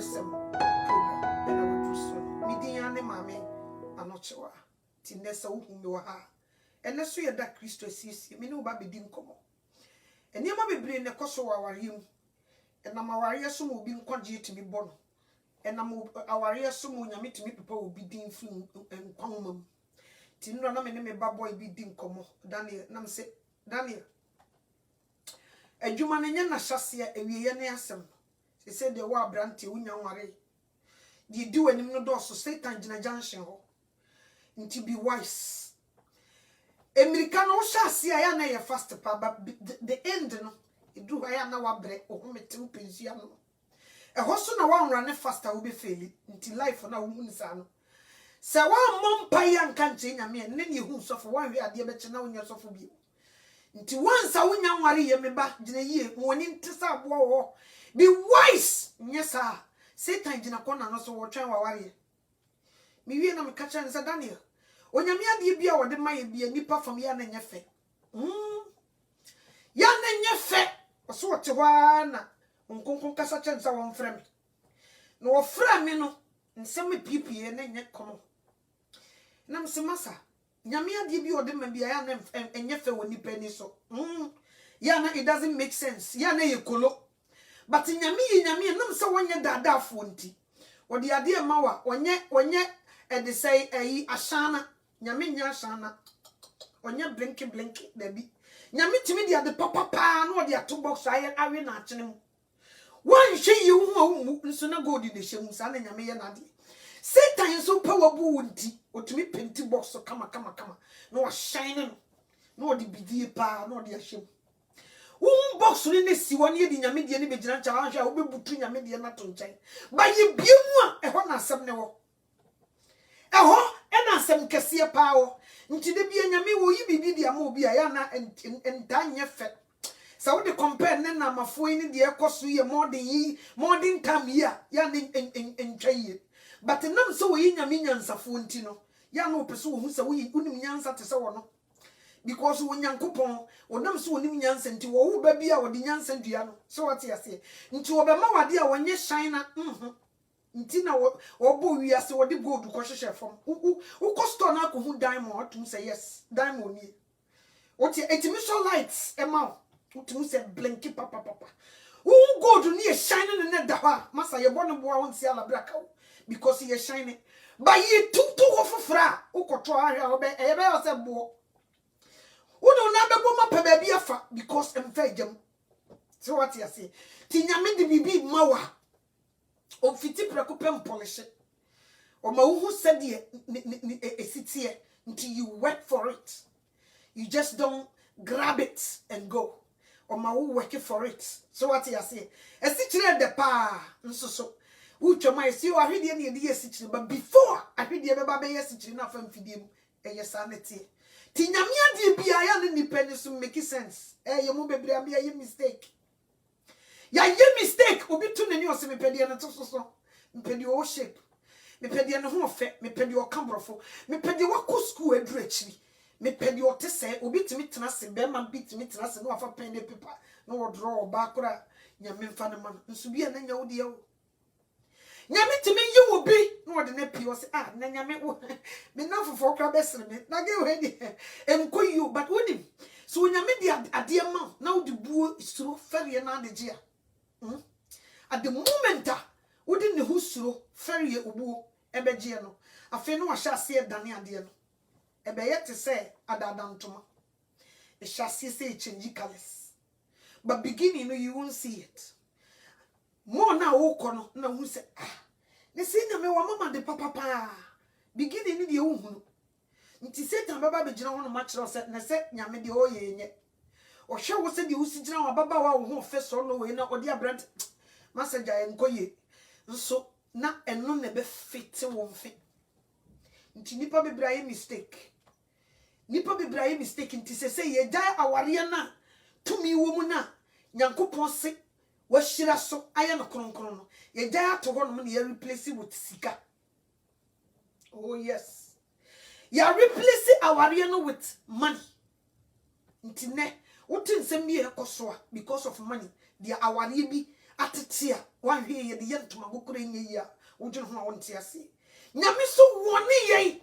awaresem program and I would do so. Midiane mame anochewa. Tinesa uhumi wa ha. Ene so ye da Kristo asiesie. Me ne oba bedi nkomo. Eniema bebre ne koso wa wariem. Enam aware so mo obi nkwaje etimi bɔ no. Enam aware so mo nyame timi pepa obi din fi nkwanwom. Ti no na me ne me ba boy bi di nkomo. Daniel nam se Daniel adwuma ne nya na hyase awieye ne asem. Se se de wa abrante unya nware. Di di wanim no do so Satan gina junction ho. Nti be wise. America no hyase ya na ye fast pa but the end no edu ya na wabre ohometem pensia no. Eho so na wanra ne faster wo be fail nti life na wo munisa no. Se wa mompa ya nka nche nyame ne ne hu sofo wanhwe ade be che na wonya sofo bi. Nti wansa wonya nware ye meba gina yie woni ntisa abo wo. Be wise. Yes sir. Satan gina kona no so wo twen wa ware. Mi wie na me ka cha nsa Daniel. Onyame ade bia wo de maye bia nipa fam ya na nya fe. Ya na nya fe. Oso wote wa na nkonkon kasa cha nsa wo mfra me. No wo fra me no nsem pipie na nya komo. Na mse masa. Nyame ade bia wo de ma bia ya na nya fe wo nipa ni so. Ya na it doesn't make sense. Ya na ye kolo. But nyame nam se wonye dadafo nti. Wo de ade ma wa wonye e de say ayi ashana. Nyame nya ashana. Onye blinky dabi. Nyame timi de ade papa na wo de ato box aye awe na achene mu. Wan hwe yi hu mu nso na gold de hye sa na nyame ye na ade. Satan so power bu nti otumi penti box kama na wa shine no. Na wo de bidie pa na wo de ahye mu. Box ni si woni di nyame die ni begina ncha wanhwa wo bebutu nyame die na to nchen ba ye biemu a eho na asem ne wo eho e na asem kese pa wo nti de bia nyame wo yi bibi dia ma obi a ya na entanye fe sa wo de compare ne na mafo ni de ekoso ye modern time ya na entwaye but nam so wo yi nyame nyansafo nti no ya na opese wo hu se wo yi unim nyansa te se wo no. Because when Yankupon, or them so nim yansen to wo baby or the yansen diano. So what you say? Into Obama dear when you shine Ntina or boy we are so the go to Kosha from who cost on alcohol who diamond to say yes, diamond. What your emission lights, Emma, to say blinky papa. Who go to near shining in the daha, Massa, your bonnet boy won't see a black because he is shining. By ye two of a fra, who could try a boy. Uno na bebo ma pe baby afa because emfagem. So what you say? Ti nyame de bibi mawa. O fiti preko pem polish. O ma hu said esitie until you work for it. You just don't grab it and go. O ma hu work for it. So what you say? Esitie de pa nso so. Ucho ma esi o ahwede na ye esitie but before ahwede be ba be esitie na fa mfidiem sanity. Ti nyame ade bia ya ne nipa ni so make sense. Ye mo bebre am ye mistake. Ya ye mistake obi tu nani o se me pede na to so. Me pede o shape. Me pede na ho fe, me pede o kambrofo. Me pede wa ko school adru akiri. Me pede o te se obi timi tena se be ma bi timi tena se no afa pen ne paper. No wo draw ba kura nyame mfa ne man. Nso bia na nya wo de o. Nyame timi yi wo bi no wo de na pi o se na nyame wo me na fofo kra besere me na ge we di enkoyu but wonim so nyame di ade ma na wo de buo suro fere na ade gia at the moment wo de ne hu suro fere obuo ebegie no afi no wa hya se dane ade no ebe ye te se adadantoma e hya se change colors but beginning no you won't see it. Mo na wo kono na hu se ne se nyame wa mama de papa beginning ni de wo hu nti Satan baba be gina ho no ma kire se ne se nyame de o ye nye o hwe wo se de wo si gina wa baba wa wo ho fe so no we na odi abrant masager enkoye nso na eno ne be fit wo mfe nti nipa be braye mistake nti se ye jai aware na tumi wo mu na Nyankopon se washira so aya no kronkron no ye gya ato ho no ye replace with sika. Oh yes, ya replace aware no with money. Ntine wotin sem bi ekoso because of money dia aware bi atetea wan hwe ye de yentoma gokora nye ya wodwene ho a wonte ase nyame so woni ye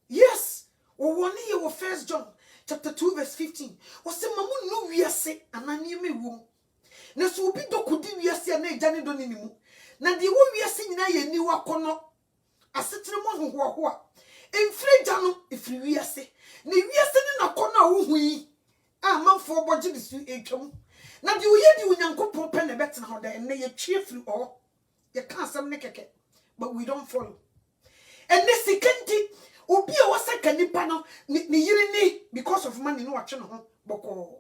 yes woni ye wo 1 John chapter 2 verse 15 wose mamu no wiase ananie me wom na so obi dokodi wiase na egya ne do ne nimu na de wo wiase nyina ye ni wakono asetire mo hoho a emfrigya no efri wiase na wiase ne nakono a wo hu yi a manfo boje de su etwam na de oye di onyankopon pe na betena ho da na ye twie fri o ye ka asem ne keke but we don't follow and the second obi a wasa kanipa no ni yiri ni because of money no atwe no ho boko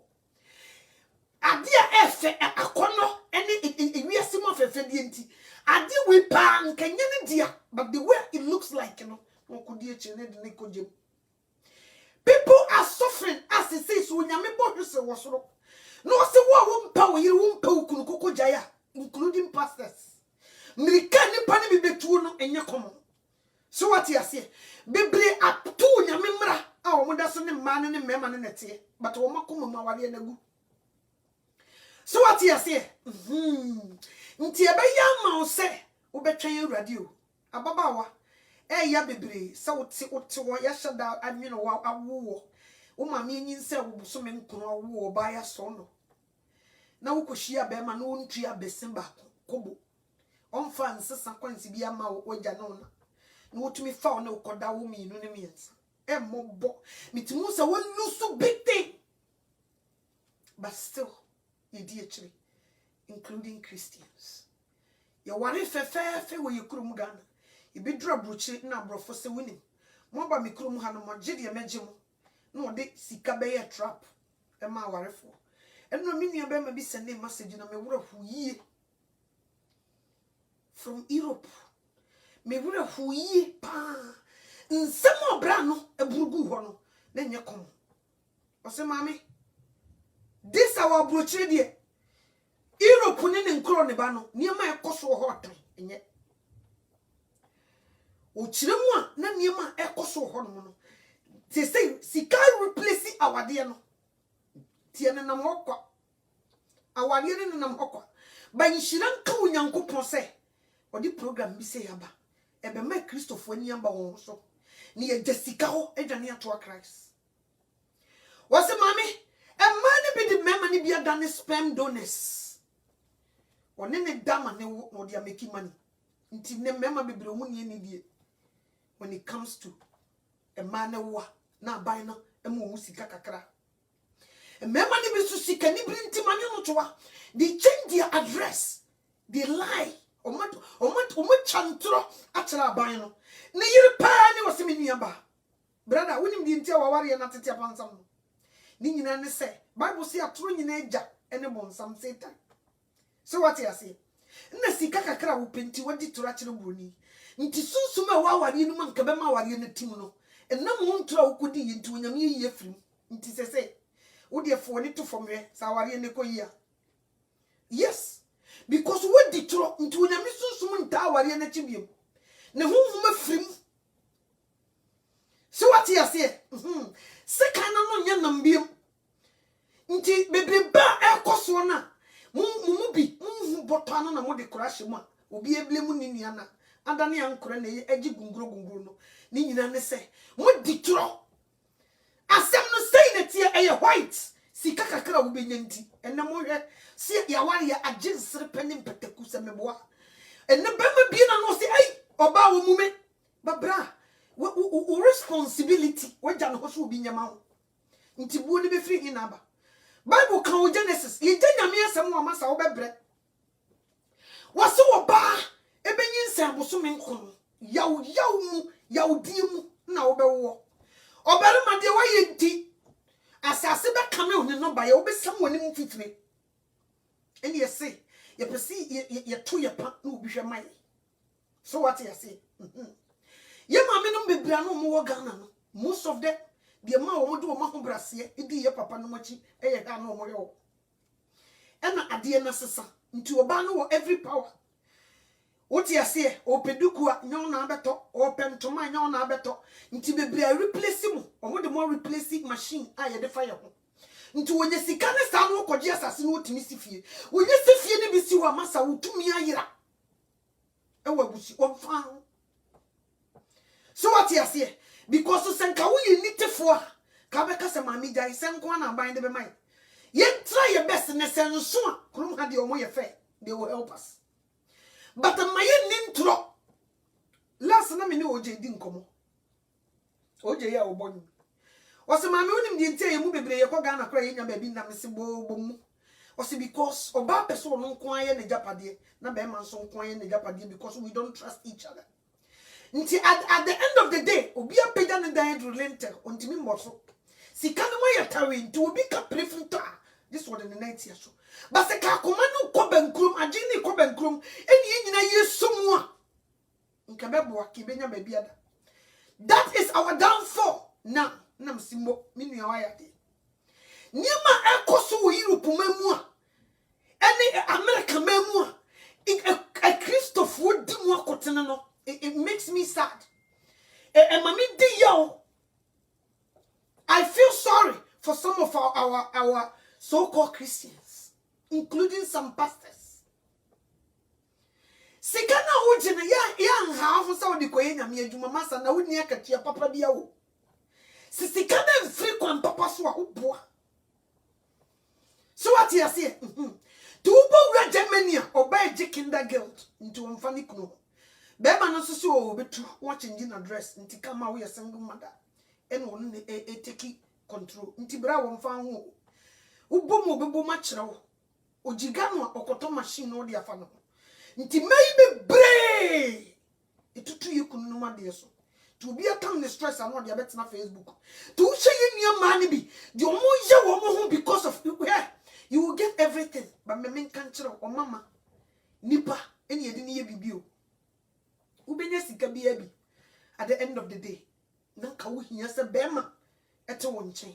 ade a efe akono ene wiase mo fefe die nti ade we pa nkanye ne dia but the way it looks like you know okodi eche ne de ne kojem people are suffering as it says so nyame bo hwese wo soro no se wo mpa wo yiri wo mpa ukunu kokojaya including pastors mirika nipa ne bibetuo no enye komo so what you say bebre atu nyame mra a wo da so ne mma ne mema ne nete but wo makomo ma wale na gu so what you say nti ebe ya ma wo se wo betwen radio ababawa ya bebre se wote wo ya shada anwene wo awo wo ma me nyin se wo buso me nkono awo ba ya so no na wo kohia be ma na wo ntua besimba kobo onfa nsesa kwansi bia ma wo gya no na wotumi fa na ukoda wo miinu ne miensa emobbo mitimu se wo lusu big thing but still ye die chiri including Christians ye ware fefefe wo ye kurum Ghana ye bidura bruchi na brofo se wini mo ba mikrum ha no mo gide megem na ode sika be ye trap e ma warefo eno mi nua be ma bi send message na me wura huye from Europe me wura huye pa nsemo bra no eburugu ho no na nye kom ose mami this our brochire de Europe ne nkro ne ba no niema ekoso ho otan enye o kiremu a na niema ekoso ho no no they say sika replace awade no tie ne nam hokwa awade ne nam hokwa ba nhiran ka onyankopon se odi program bi se yaba ebe ma Christopher ni amba won so ni ye Jessica ho edwane ato Christ wase mami e man bi di mema ni bia dane sperm donors one ne dama ne wo dia make money nti ne mema bebre wo ni ni die when it comes to a man wo na ban no e mo hu sika kakra e mema ni bi su sika ni brinti mani no toa they change their address they lie omo chantro atira ban no ne yiri pa ne wose me nua ba brother wonim di ntia waware na tete apansam no ni nyina ne se bible say atoro nyina agya ene bonsam satan so what you say na sika kakra wo penti wadi tora kire buroni nti sunsum a waware no manka be ma ware na tim no enam ho ntora wo kodi yi nti onyam yi afrim nti sese wo de fo ni to fomwe sa ware ne koyia yes because what the tro nti onyam sunsum nta ware na chibiem ne honhom afrim so what you say sika na no nya nambiem nti bebreba ekoso na mu bi hu botano na mo de crash mu a obi eblemu ni nia na adane ankora na agi gunguro no ni nyina ne se mo di tro asem no say na tie eye white sika kakra wo benya nti enne mo hwe se ya ware ya aginsere pani mpetaku se meboa enne bema bi na no se ai oba wo mume babra wo responsibility wagya no so obi nyama ho nti buo ne be free hin aba Bible kan Genesis ye nyame asem wo amasa wo bebre wase wo ba ebenyin se abosome nkon yaw di mu na wo bewo obere ma de wa ye nti asase be kame oni no ba ye wo besam woni mu fitire eni ye se ye pesi ye to ye pa na obi hwe mai so what you say ye ma me no bebra no mo wo Ghana no most of them the ma wo do ma ho brase idi ye papa no machi eye ha no mo ye wo ena ade na sesa nti oba no wo every power what you say o peduku a nyon na abeto o pentoma nyon na abeto nti bebra replace mu o mo de mo replace machine a ye de fire ho nti wonye sika ne sa no kɔgye asase no wotimi sifie wonye sifie ne bisi wa masa wotumi ayira ewa busi omfa so what you say because senka wo yi nitefo a ka beka se mami jai senko na ban de be mai ye try your best ne senso a krum ha de omo ye fe they will help us but my nintro last na me ne oje di nkomo oje ya obonyu Ose mami unim di ntie yemu bebre ye ko Ghana kra ye nya ba bi na me se bo mu. Ose because oba person no nko aye ne japade na be man so nko aye ne japade because we don't trust each other. Nti at the end of the day, obi apeda ne dan relentel ontimi mboso. Sika no ye tawe nti obi ka prefinto a this one in the night year so. But se ka koma no ko bankrum agini ko bankrum eni nyina yesu a. Nka bebo akibenya ba biada. That is our downfall now. Nam simbo minu ya wayade niema ekoso wo Europe mamu a ene America mamu a Christophe wodi mu akotene no it makes me sad mami di yo I feel sorry for some of our so-called Christians including some pastors sigana ujina ya nhafu sa odi koye nyame adwuma masa na woni akatua papa bia wo Sisi kada free kwa papa so a uboa. So what you say? To ubo we Germany oba eje kinder guild into omfani kuno. Bema no so so obetu watching din address nti kama we single mother. Eno no take control. Nti bra wo mfa ho. Ubo mo bebo ma kire wo. Ojiga no okoto machine no de afa no. Nti mai be bre. Etutu yekunu no ma de so. To be a time the stress and what you bet na Facebook. To say you near money be the omo because of where you will get everything. But me men can't or mama nipa any edini ye bibio. Ubenya sika bi abi at the end of the day. Nanka wo hia se bema ete won chen.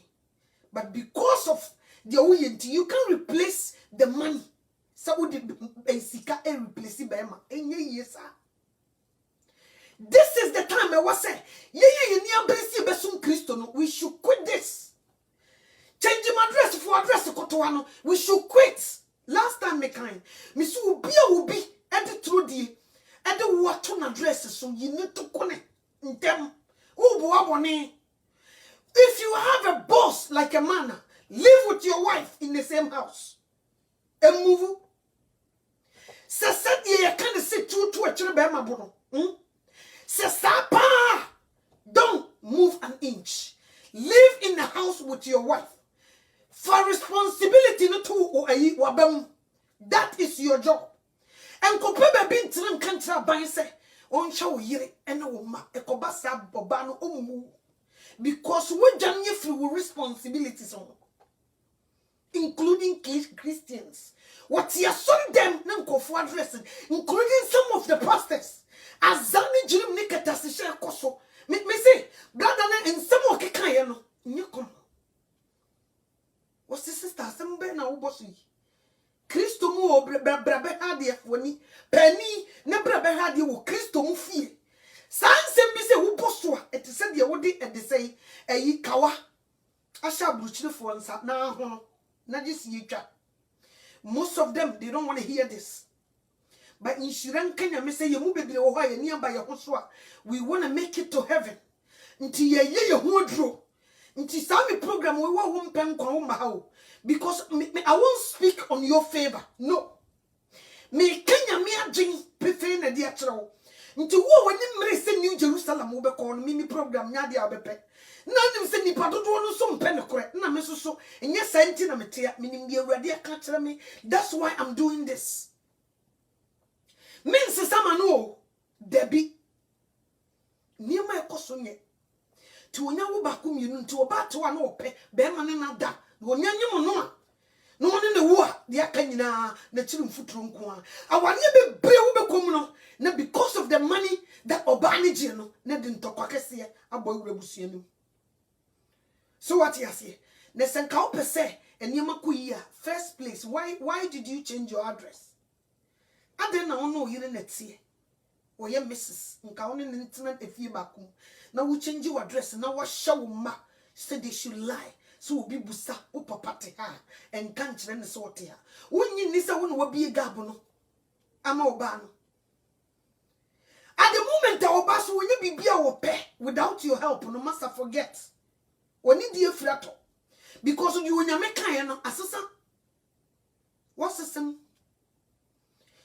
But because of the oyenti you can replace the money. So wo de sika e replace bema enye yesa. This is the time I was saying, we should quit this. Changing my dress for address kotoano, we should quit. Last time me kind, Miss will be at the true D, at the water address, so you need to connect them. If you have a boss like a man, live with your wife in the same house. And move. Said ye can't sit to a children. Sesapa, don't move an inch. Live in the house with your wife. For responsibility no to wabem. That is your job. And kopebe bin trim kantra ban say on show yire and ma ekobasa bobano omu. Because we janye free responsibilities on, including Christians. What you son them nanko for addressing, including some of the pastors. Azani jirim ni katasisha koso. Me say, brother na in some of kekaya no. Nyakom. What's the sister? Some be na ubosu. Christo mu o brabe hadi woni. Penny na brabe hadi wo Christo mu fie. Sanse mi se ubosu a. Eti se de wodi e de say eyi kawa. Asha bruchire fo nsa na ho. Na jisi yetwa. Most of them they don't want to hear this. But in Shiran Kenya, me say you move be Ohio nearby your hoswa. We want to make it to heaven. Until ye wardrobe. Until some program we won't pen how. Because I won't speak on your favor. No. Me Kenya me a jing prefer na dia chro. Until when you say New Jerusalem will be called mimi program Nadia Bepe. None of the Nipato no some pen correct. Na me so and yes, I me tea meaning be ready catch me. That's why I'm doing this. Men se sama no debi niema ekosonye ti onya wo baako mienu nti oba to a na ope be ma ne na da onya nyem no a no ne ne wo a de aka nyina na chiri mfuturo nko a awani be bre wo be kom no na because of the money that oba ne je no na de ntokwa kese aboy wura no. So what you say na senka opese eniema koyi a first place why did you change your address? I didn't know you didn't see. Or your missus, and counting an internet if you back home. Now we change your address and now what show ma said they should lie. so obi busa wo papa te ha enka nkyere ne so te ha wonyi ni se wo no wabie gap no ama oba no at the moment that oba so wonye bibia wo pe without your help no must forget oni die frato because you wonyame kan no asesa what's system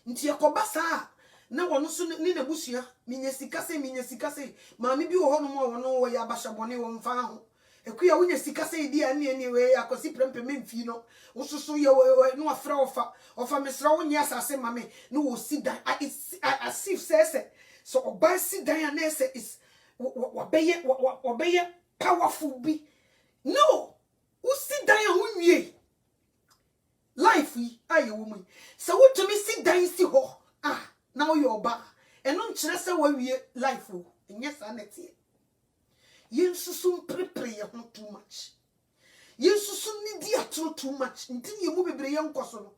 nti yakoba sa na wono so ni na busua minya sika se maami bi wo ho no mo wono wo ya bashabone wo mfa ho ekuya wonya sika se di ani we akosi prempe memfi no wososo ye no afra ofa mesra wonya asase mame no wo si dan asif sese so oba si dan anese is wobeye powerful bi no wo si dan ho nwie life yi aye wo mu so wo to me si dan si ho now you're back and non chese we life o enye sa netie yensusu prepare ye ho too much yensusu ni di atro too much nti ye mu bebre ye nkoso no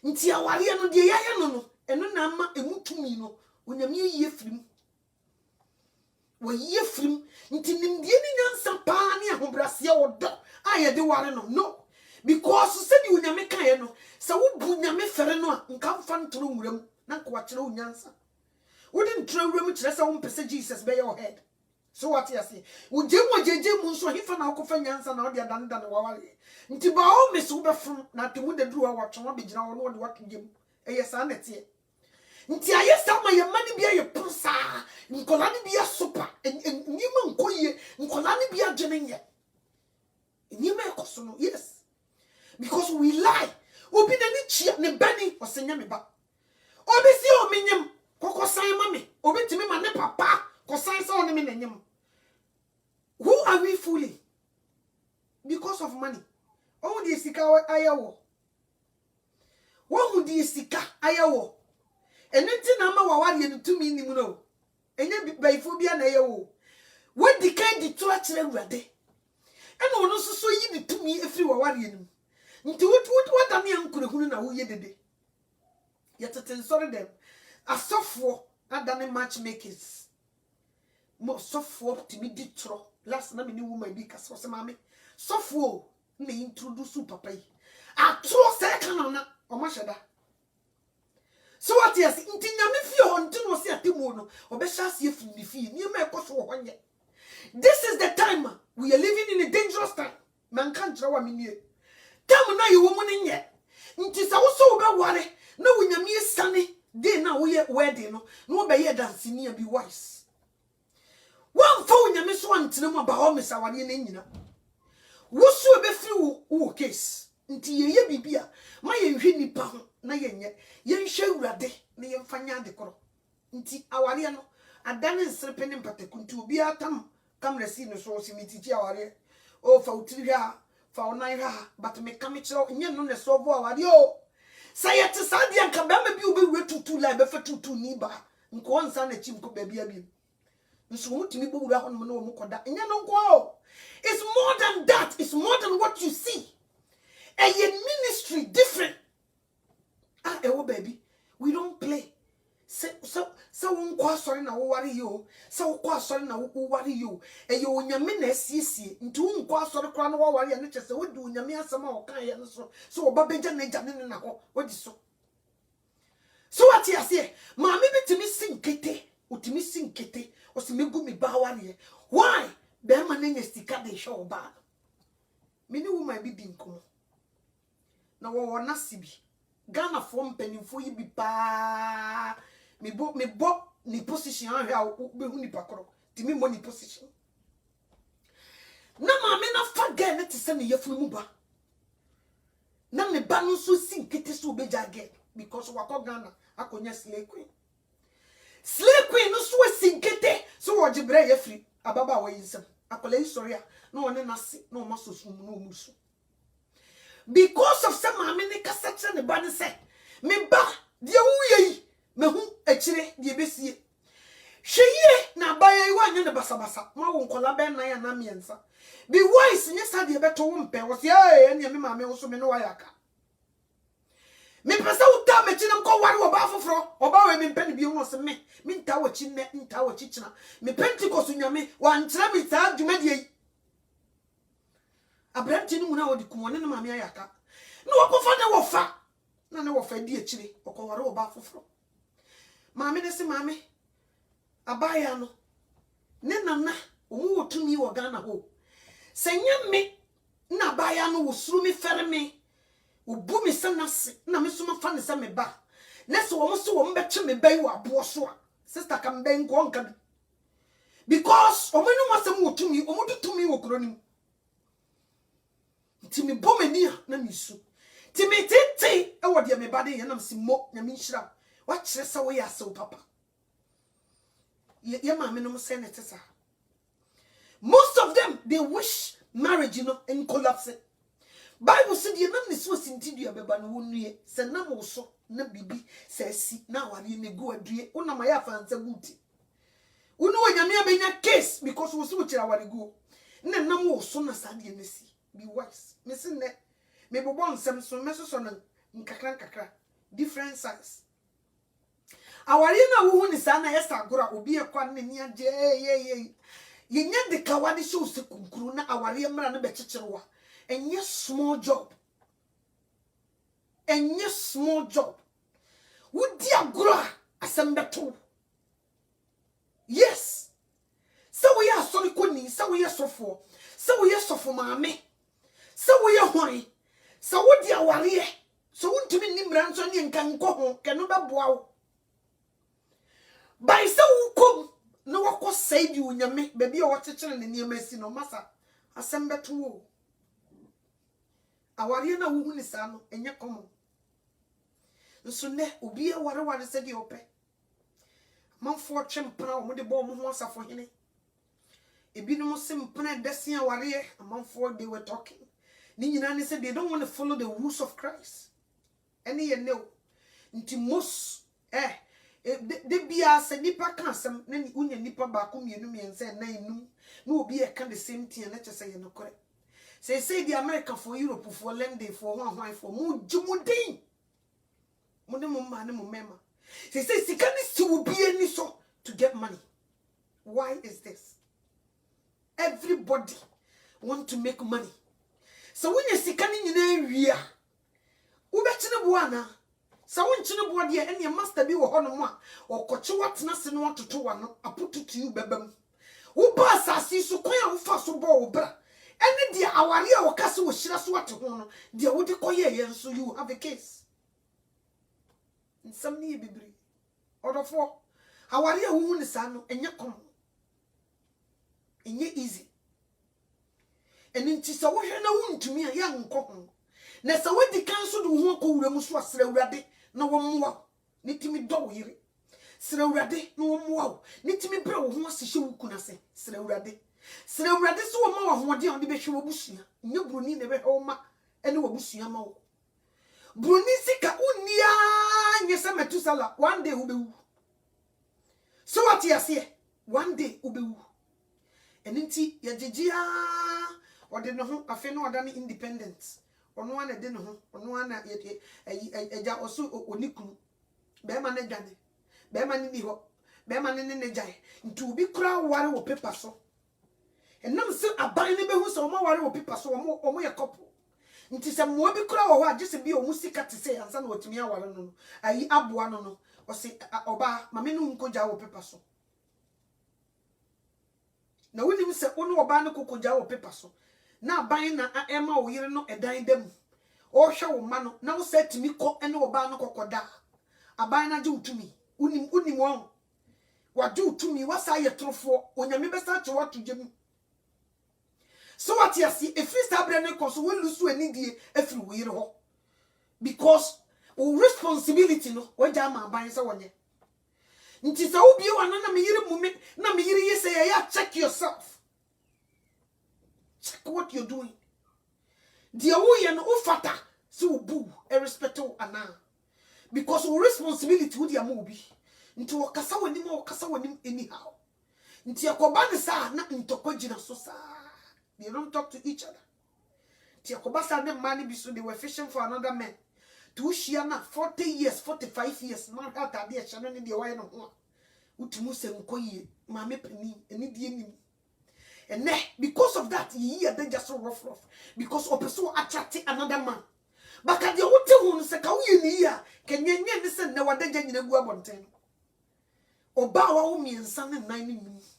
nti aware no de yaye no eno na ama emutumi no onyame ye firim wo ye firim nti nimdie ni nyansa pa ne ahobrase wodo aye de ware no because said you nyame kan no se wo bu nyame fere no a nka mfa ntoro nwuram na kwa kire unyansa wouldn't throw room to say one person Jesus by your head. So what you say? Would you want JJ Munso he for now conference and all the other than wawali? Nti ba o miss ube from na te would do our chama be jina on what game. Yes, aneti. Nti aye sama ye mani bia ye prusa. Nkolani bia super. Nima nkoye. Nkolani bia jenenye. Nima ekosono. Yes. Because we lie. Obi na ni chia ne bani osenya me ba. Obi si o minyem kokosan mame obi timi ma ne papa kosan sa on me nanyem. Who are we fooling? Because of money. Oh the sika ayawo. Wo the sika ayawo. Enenti na ma wawade ne tumi nim no. Enye baifo bia na ayawo. We di kan di to akire awurade. Ena ono soso yi di tumi efiri wawade nim. Nti what am ya nkurehunu na wo ye dede. Yet sorry them. A software adane matchmakers. Mo software to me ditro. Last na me ni woman bi kaso se mame. Software me introduce papa yi. A tro se kana na o ma sheda. So what yes nti nyame fie ho nti no se atemu no obesha se afini fie ni ma ekoso ho nye. This is the time we are living in a dangerous time. Man kan tro wa menie. Time na ye wo mu ne nye. Nti sa wo so be ware na wunyame sane de na wo ye wedding no be ye dance ni be wise. One for wunyame so antene mo ba ho mesawade na nyina. Wo so be firi wo case. Nti ye bibia ma ye hwe nipa ho na ye nye. Ye nhwe urade na ye mfanya de koro. Nti aware no adane nsrepe ne mpateku nti obi atam kamera si no so simiti aware. O fa utiri ha fa onai ha but me kamechiro nye no ne so bo aware o. Say to Sadia can be you to like befer to niba. Nko nsa na chim ko baby abi. Nso mutimi bo wura hono no mukoda. Enya no nko. It's more than that. It's more than what you see. A ministry different. Baby. We don't play. So unko sorry na wo ware yo. So unko sorry na wo ware yo. Eyo onyame na asiesie. Nti unko sorry kra na wo ware ne chese wo di onyame asema o kan ye no so oba beja na ja ne na ho wodi so. So what you say? Maami bitimi sinkete. Utimi sinkete. Osimegu mi ba ware. Why? Be ma na nya sika de show ba. Mini woman bi di nkomo. Na wo na sibi. Ghana for mpanimfo yi bi pa. Me bo ni position ahia be hu ni pakoro. Timi mo ni position. Na maami na fa girl na te se ne yefunu mu ba. Na me ba no so sinkete so beja girl because wako Ghana akonya slay queen. Slay queen no so sinkete so wo gibre yefri ababa wa yinsem. Akola historia no one na se no ma so sum no musu. Because of some maami kasa kire ne ba ne se me ba de wuye me hu akire de besie. Hweye na baye wa nya ne basabasa ma wo nkola ben na ya na miensa. Be wise nye sa de beto wo mpe wo se eh ne me maami wo so me no wa yaka. Me pesa uta me chine mko wari oba foforo oba we me mpani bi wo se me nta wo chi ne nta wo chi china me Pentecost nyame wa nkyere me sa dwuma de yi Abranti no mu na odi kumone no maame ayaka na wakofa na wofa na ne wofa di akire okoware oba foforo maame ne se maame abaya no ne nana omu wotumi wo Ghana ho senya me na abaya no wosuru me fere me obu me sanase na me so mafa ne se me ba na se wo mo se wo mbetche me bai wo abo so a sister kam ben ko nka because omenu masem wotumi omudu tumi wo kronim timi bomania na misu timi tete e wode me bade ye nam simo na minhira wa kire se wo ya se papa ye ma me no se ne tesa most of them they wish marriage in collapse Bible said ye nam ne so sintidua beba no wonue se nam wo so na bibi se si na aware ne go adue wona ma ya fansa guti wonu wanyame abenya case because wo so kira aware go na nam wo so na sade ne si be wise me se ne me bobo nsem so me so no nkakra different size aware na wo hu ni sa na yesa agora obi ekwa ne ni age ye nya de kawade show se kunkuru na aware mra no be kyekerewa enye small job wudi agora asembeto yes so we are sorry koni so we are sofo maame so we are hwan so wudi aware so wuntumi nimra nso ne nkan ko ho keno beboa wo by so wukom no wako saidi unyame baby o wakekere ne niam asi no masa asembeto wo aware na wo ni sa no enye komo nso ne obi e ware se de ope manfo twempra o mo de bo mo ho asafo hene ebi no simpna desen aware manfo they were talking ni nyina ne say they don't want to follow the rules of Christ any ye know nti most de bia se nipa kan asem na ni unya nipa ba ko mienu miense na enum na obi e kan the same thing na chese ye no kore say the America for Europe for London for one for mu jumudin mo de mo ma ne mo mema say sikani si will be any so to get money. Why is this? Everybody want to make money. So when you sikani nyina wia ubechine buana so wonchine bo de ene master bi wo hono mo a okoche watena se no atoto wa no aputu to you bebam wo ba asasi so kwan a wo fa so bo wo bra ene de aware a wo kase wo hira so ate ho no de wo de koye ye so you have a case nsam ni bibiri odofo aware a wo hu ni sa no enye kom enye easy eni nti so wo hwe na wo ntumi a ya nkọ ho na sa wadi kan so de ho ko wura mu so asra awurade na wo mmoa nitimi do wo yire sra awurade na wo mmoa nitimi bra wo ho asehye wo kuna se sra awurade so wo ma wo ho de on de behwe wo busua nye broni ne be ho ma ene wo busua ma wo broni sika unia nye se metusala one day wo bewu so what you say one day wo bewu eni nti ya jejia ode no ho afi no oda ne independent ono ana de no ho ono ana eja oso onikunu be ma na dwane be ma ni ho be ma ne jai ntu bi kura ware wo paper so enam se aban ne be hu so mo ware wo paper so omo ye couple nti se mo bi kura wo ho agese bi o musika te se ansa na otimi aware no ayi aboa no o se oba ma me no nkoja wo paper so na woni se ono oba ne kokoja wo paper so na ban na ema wo yire no edan dem o hwe wo ma no na wo setimi ko ene oba no kokoda aban na je utumi unim won wa je utumi wasa ye trofo onyame besa che watu gem so what you see if you start brand ko so we lusu anidie afiri wo yire ho because o responsibility no wo ja ma aban se wonye nti sa wo bie wa na me yire mu me na me yire yese ya check yourself. Check what you're doing. Dear woyan ufata so boo irrespective ana because our responsibility with your movie into wakasa wanim anyhow. Nti yakoba ne sa na ntoko gina so sa. They don't talk to each other. Nti yakoba sa ne man bi so they were fishing for another man. To share na 40 years, 45 years man ata de chano ne de why no ho. Utimu se nkoyi maame pani eni die nim. And because of that, he are just so rough. Because of person attracting another man. But at the hotel, say, "Can you listen? No one danger in a guabonten." Obawa umi and son and 9 minutes.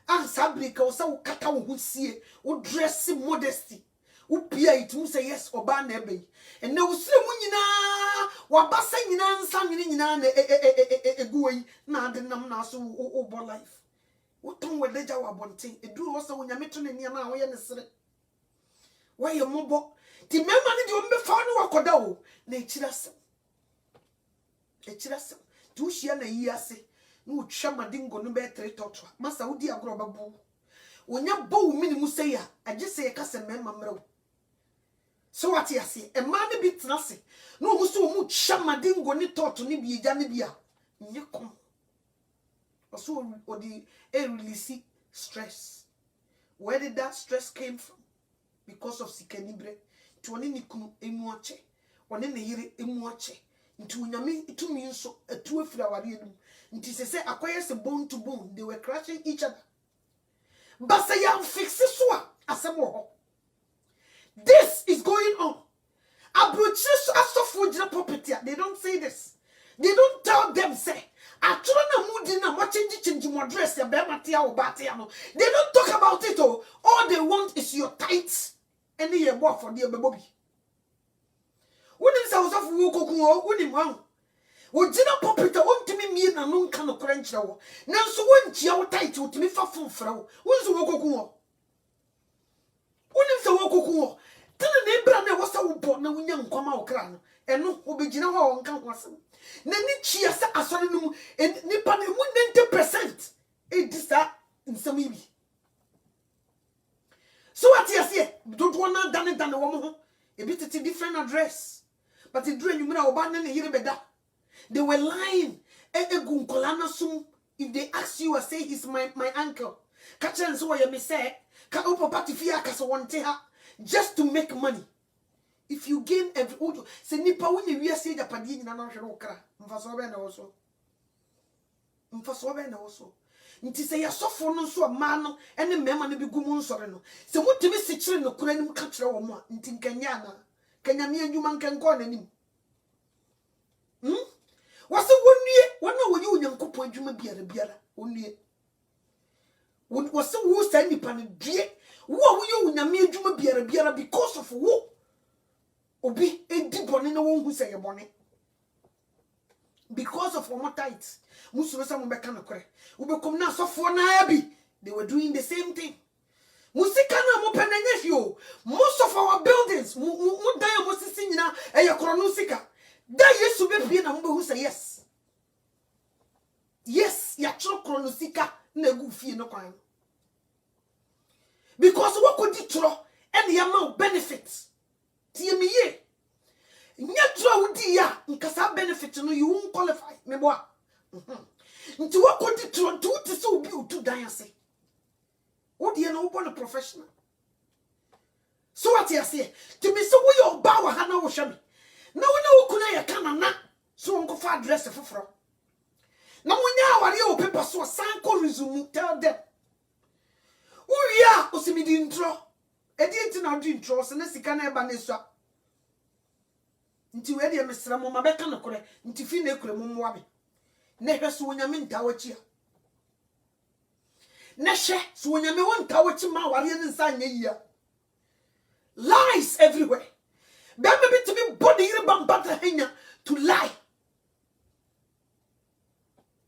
And Sabrika was so kata who see who dress modesty. Who peer it to say yes or ban nebe. And no slimina wabasa and sang a gooey, not the namnas over life. What tongue with the Jawa bonting? It do also when you're meeting in your now, why your mobile? The man managed to be found or codo. Nature's a chirassel. 2 years a year say. No chama dingo no better torture. Massa would dear grobber. When your bow minimum say, I just say a cousin member. So what you say, a man bit nothing. No, so much chama dingo ni taught to be janibia. You come. Or so, or the air release stress. Where did that stress came from? Because of Sikanibre. To an inikum emuache. One in the year emuache. Into Yami, to me so a 2 flower. It is say acquires a bone to bone. They were crashing each other. But say I'm fixing so as a more. This is going on. Abroaches as of property. They don't say this. They don't tell them say. I try to move in a change my dress. They don't talk about it all. All they want is your tights. And they work for the baby. When is house of Woko, when him Ojina popita ontimi mie na no nka no kora nkyere wo nanso wontia wo tight otimi fa fonfra wo wonso wokoku wo wonim se wokoku wo tene ne bra na wo sa wo bo na wonya nkwama wo kra no eno obegina ho nka ho asem na ni chia se asore no mu nipa na mu 90% edisa nsem ibi so what you say don't wanna done wo mo ho e bi tete different address but e dure nyumira oba na ne yire beda. They were lying. If they ask you, I say he's my uncle. Just to make money. If you gain every say nipa when you say the padini na okra. Mfasobe na also. Mfasobe na also. Nti say yasofo no so ma no ene mema no bi gumu nsore no. Se mutimi sichire no kura nim ka kire wo mo a nti nkanya na. Kanya mi adwuma nkenko na nim. What's the 1 year? One know you young couple, you may be a beer. 1 year. Was the worst any pan dear? What will you in a mere you may be a beer because of war? Or be a deep one in a one who say a bonnet. Because of more tights. Mususa Mekana cry. We become now so for Nabi. They were doing the same thing. Musikana Mopenenefio. Most of our buildings, Mudaya Mosisina, and your chronusika. That yes to be a number who say yes. Yes, ya chronosika negu fee no crime. Because what could you throw any amount benefits? TME. Nyatra udi ya nkasa benefit no you won't qualify. Me boy. Nti what could you throw to so be to dance? What do you know about a professional? So what you say? To me so we your bow hana wo shami. No one kuna ya kana na so onko fa address foforo na munya aware o paper so sanko resume tell them uya osimidi intro edi enti na di intro se na sika na eba na so nti we de mesra mo mabeka na kore nti fi na ekure mo moabe na hwe so wonya me ntawachi na hwe so wonya me won ntawachi ma aware ne nsa anya yia lies everywhere. Baby to be body to lie.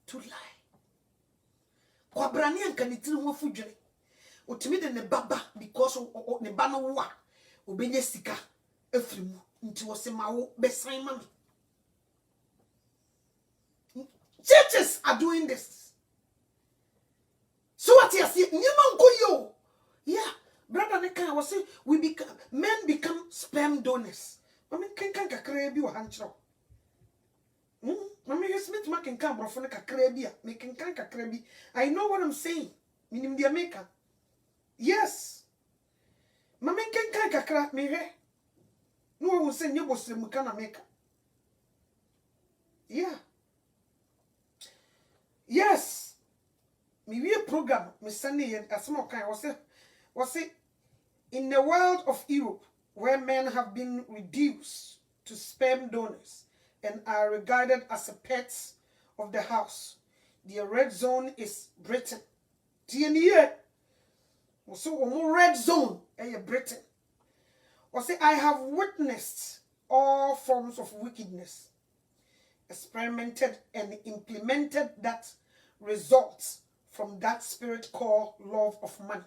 To lie. Kwabrani and canitil mo fujre. Utimid ne baba because of ne bano wa. Ubenye sika. Efrimu. Into a semao beside mommy. Churches are doing this. So what you see? Nyaman go yo. Yeah. Brother Neka was saying men become sperm donors. Mami kenkan kakra bi wa hanchro. Mami Smith ma kenkan brofo ne kakra bi a me kenkan kakra bi. I know what I'm saying. Minim dia meka. Yes. Mami kenkan kakra me hwe. No wo say nyebo sremu kana meka. Yeah. Yes. me we program me send yen asmo kan was it in the world of Europe where men have been reduced to sperm donors and are regarded as a pets of the house. The red zone is Britain. TNE. So red zone Britain. Or say I have witnessed all forms of wickedness, experimented and implemented that results from that spirit called love of money.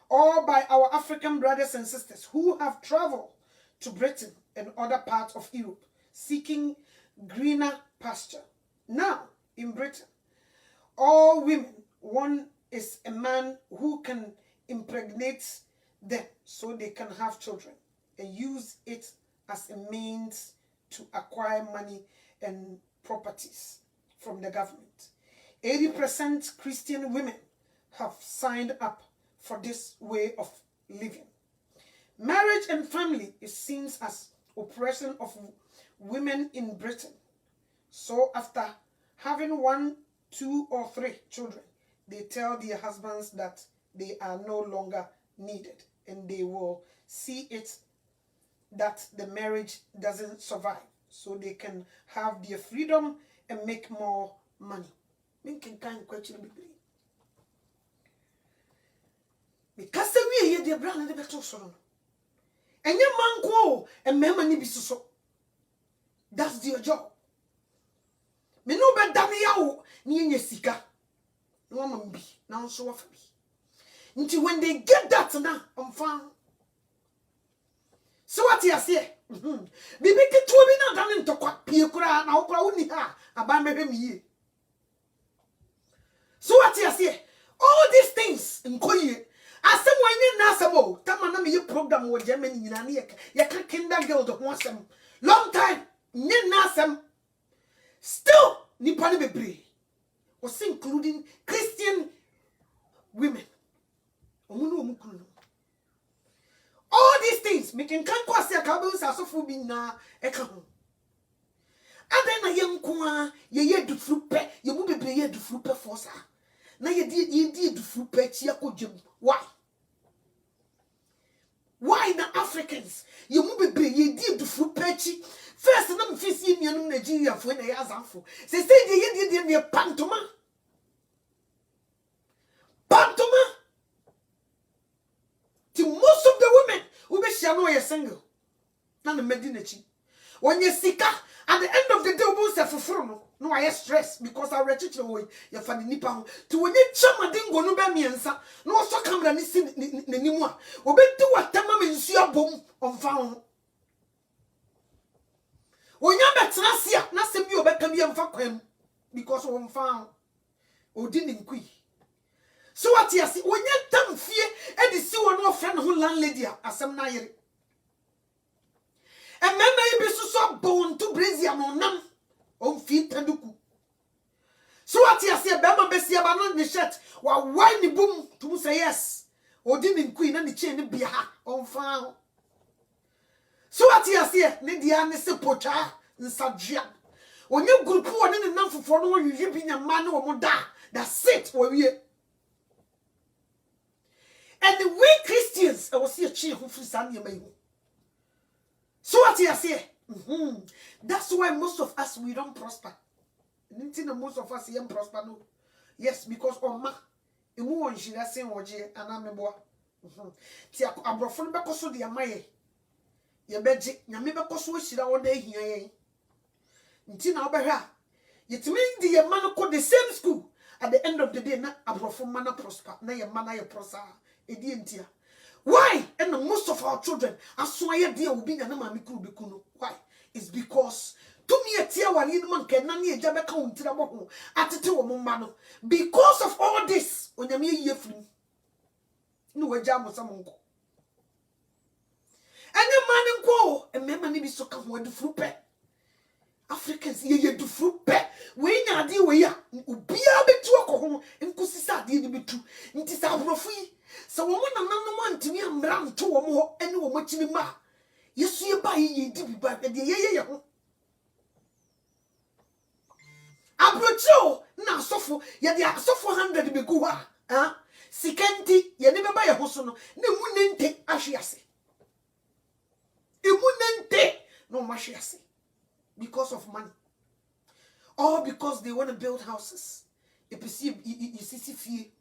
All by our African brothers and sisters who have traveled to Britain and other parts of Europe seeking greener pasture. Now, in Britain, all women, one is a man who can impregnate them so they can have children and use it as a means to acquire money and properties from the government. 80% Christian women have signed up for this way of living. Marriage and family is seen as oppression of women in Britain. So after having 1, 2, or 3 children, they tell their husbands that they are no longer needed and they will see it that the marriage doesn't survive so they can have their freedom and make more money. Because we hear the brand and the better so. And your man go and memory be so. That's their job. Me no be damiao ni nye sika. No man be now so of me. Until when they get that now, I'm fine. So what you say? Bibi ke to bi na dan nto kwa pie kura na okura uni ha aba mehwe mi. So what you say? All these things nkoye. Asem wanye na asemo tama na me program wo Germany nyina ne ye ka kindergarten ho asem long time nye na asem still nipa ne bebre was including Christian women. All these things making kan kwase akabe usasofo bi na eka ho adan na ye nko a ye dufuru pe ye mu bebre ye dufuru pe force na ye di dufuru pe chi akodwem. Why na Africans ye mu bebre ye di dufuru pe chi first na mfisi mianum Nigeria fo na ye azanfo se ye di pantoma to most of the women who be shano ye single na the medinachi when you sika at the end of the day we say fufuru no I stress because I rechiche wo ye fa ni nipa ho to when you chama dingo no be miensa no so camera ni si nanimu a obedi watama me nsu abom onfa ho onya betena sia na se bi obeka bi emfa kwam because onfa ho odi ni nkui. So what you see when you tam fie e di si won of friend who landlady asem na yere. And remember you be so born to Brazil no nam on feet taduku. So what you see bema be si aba no ni shirt wa wine boom to say yes. Odi ni queen na ni chain ni bia ha on fa. So what you see ne dia ne se pocha nsajia. Onye group won ni nam fofo no yiyi bi nya ma ne wo mo da. That's it wo wie. And the way Christians, I was here cheer who free Sunday. So what you say? That's why most of us we don't prosper. Most of us don't prosper no. Yes, because Oma, emu won shira sen oje anameboa. Ti abrofo be koso de amaye. Ye beje, nyame be koso shira wo da hia yen. Nti na obehwa. Yetimi ndi ye man ko the same school. At the end of the day na abrofo man na prosper, na ye man na ye prosper. Why? And most of our children are so dear will be an amamiku. Why? It's because to me a tear one in man can nani a jabba count to the bottom at the 2 mano. Because of all this, when you mean ye free. No a jam was some uncle. And a man and go, and member be so come with the fruit pet. Africans ye do fruit pet. When you deal with ya, be a bit to a home and Kusisa did be true. It is our free. So woman man to me and ram 2 or more and no much in ma. You see by ye did be back at the ye. abrocho na asofo ye de asofo 100 be gu ha sikenti ye ne beba ye hoso no ne mu nente ahwease emu nente no mahwease because of money, all because they want to build houses. You see fie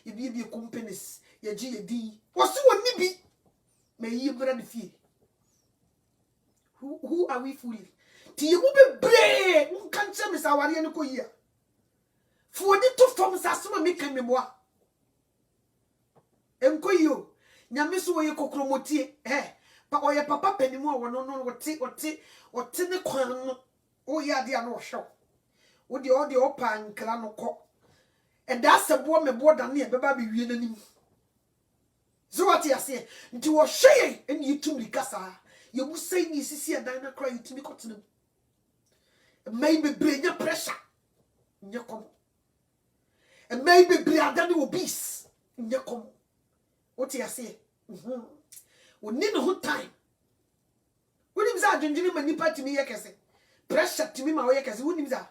you be companies ye gi ye di wose woni bi me yi bra de fie. Who are we fooling? Ti you be brave unkan che me saware ne koyia fo di to fam sasoma me kan me boa enkoyo nyame so ye kokromotie pa oye papa panimu a wono no wote ne kwan no o ya dia no hwe wo de o de opa nkra no kɔ ɛda sɛbo me bo da ne e beba be wie nanim so what you say nti wo hwe eni yitumri kasa ye bu sei ni sisi adan na kra yitumi kɔtena mai be brenya pressure nye kom e mai be bre adane obese nye kom what you say we need no time we nim za adwendwene manipa timi ye kese pressure timi ma wo ye kese we nim za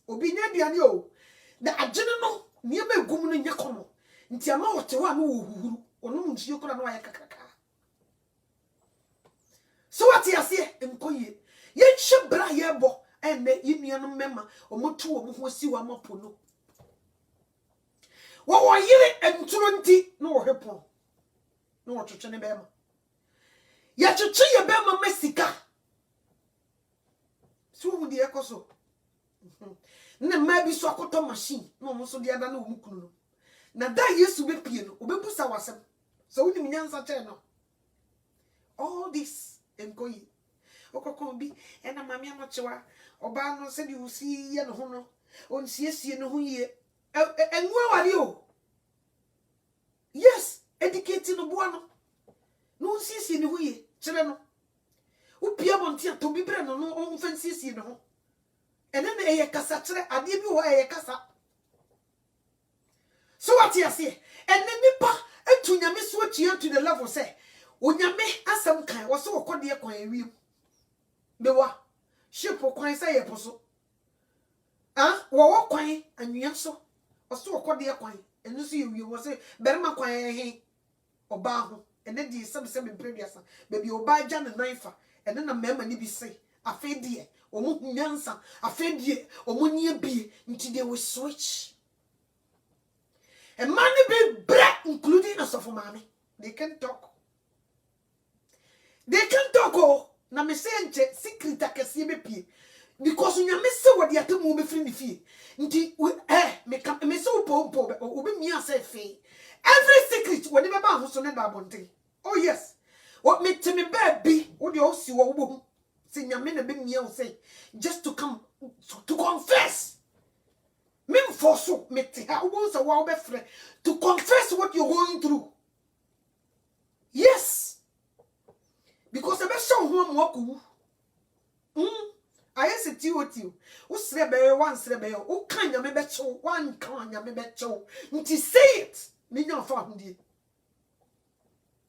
obi nya biane o na adwene no ne ma egum no nye kom nti ama wo te ho no wo huhuru ono nchie kora no wa ye kakaka so what you say enkoye ye hye bra ye bo ene yinua no mema omoto wo ho si wa mapo no wo yire enturo nti no wo hepon no wo twetwe ne bema ya twetwe ye bema masika so wo de ekoso na ma bi so akoto machine no mo so de ada na wo mukunu no na da Yesu be pie no obebusa wasem so wo nim nyansa che no all this enkoyi okokon bi ena mame amachewa oba no se di usi ye no ho no onsiesie no ho ye enwa wari o yes educate no boa no onsiesie no ho ye kire no upia bonti ato bibre no no onfansiesie no ho ene na eye kasa kire ade bi ho eye kasa so what you say ene nipa etu nyame so atua to the level say onyame asem kan wo so okode kwan awiem bewa ship kwan say ye poso wo kwan anwia so wo so okode kwan enu so ye wiem wo say berima kwan he oba ho ene di sem previous baby oba gya ne nanfa ene na mema ni bi say afedie omo nyansa afedie omo nie bie nti they will switch a man be black including us of mommy they can talk oh na me say nche secret akese be pie because nya me say what the atem be free ni fie nti me say pompo obi mi ase fe every secret when be ba ho so ne da bonte oh yes what me to me baby wo de o si wo bo say nya me na be mi o say just to come to confess me force me te ha wo so wo be free to confess what you're going through. Yes, because the best show home waku. I say tio. Who srebe one srebe o kan ya me becho one kan ya me becho. Nti say it. Me nya fa hundie.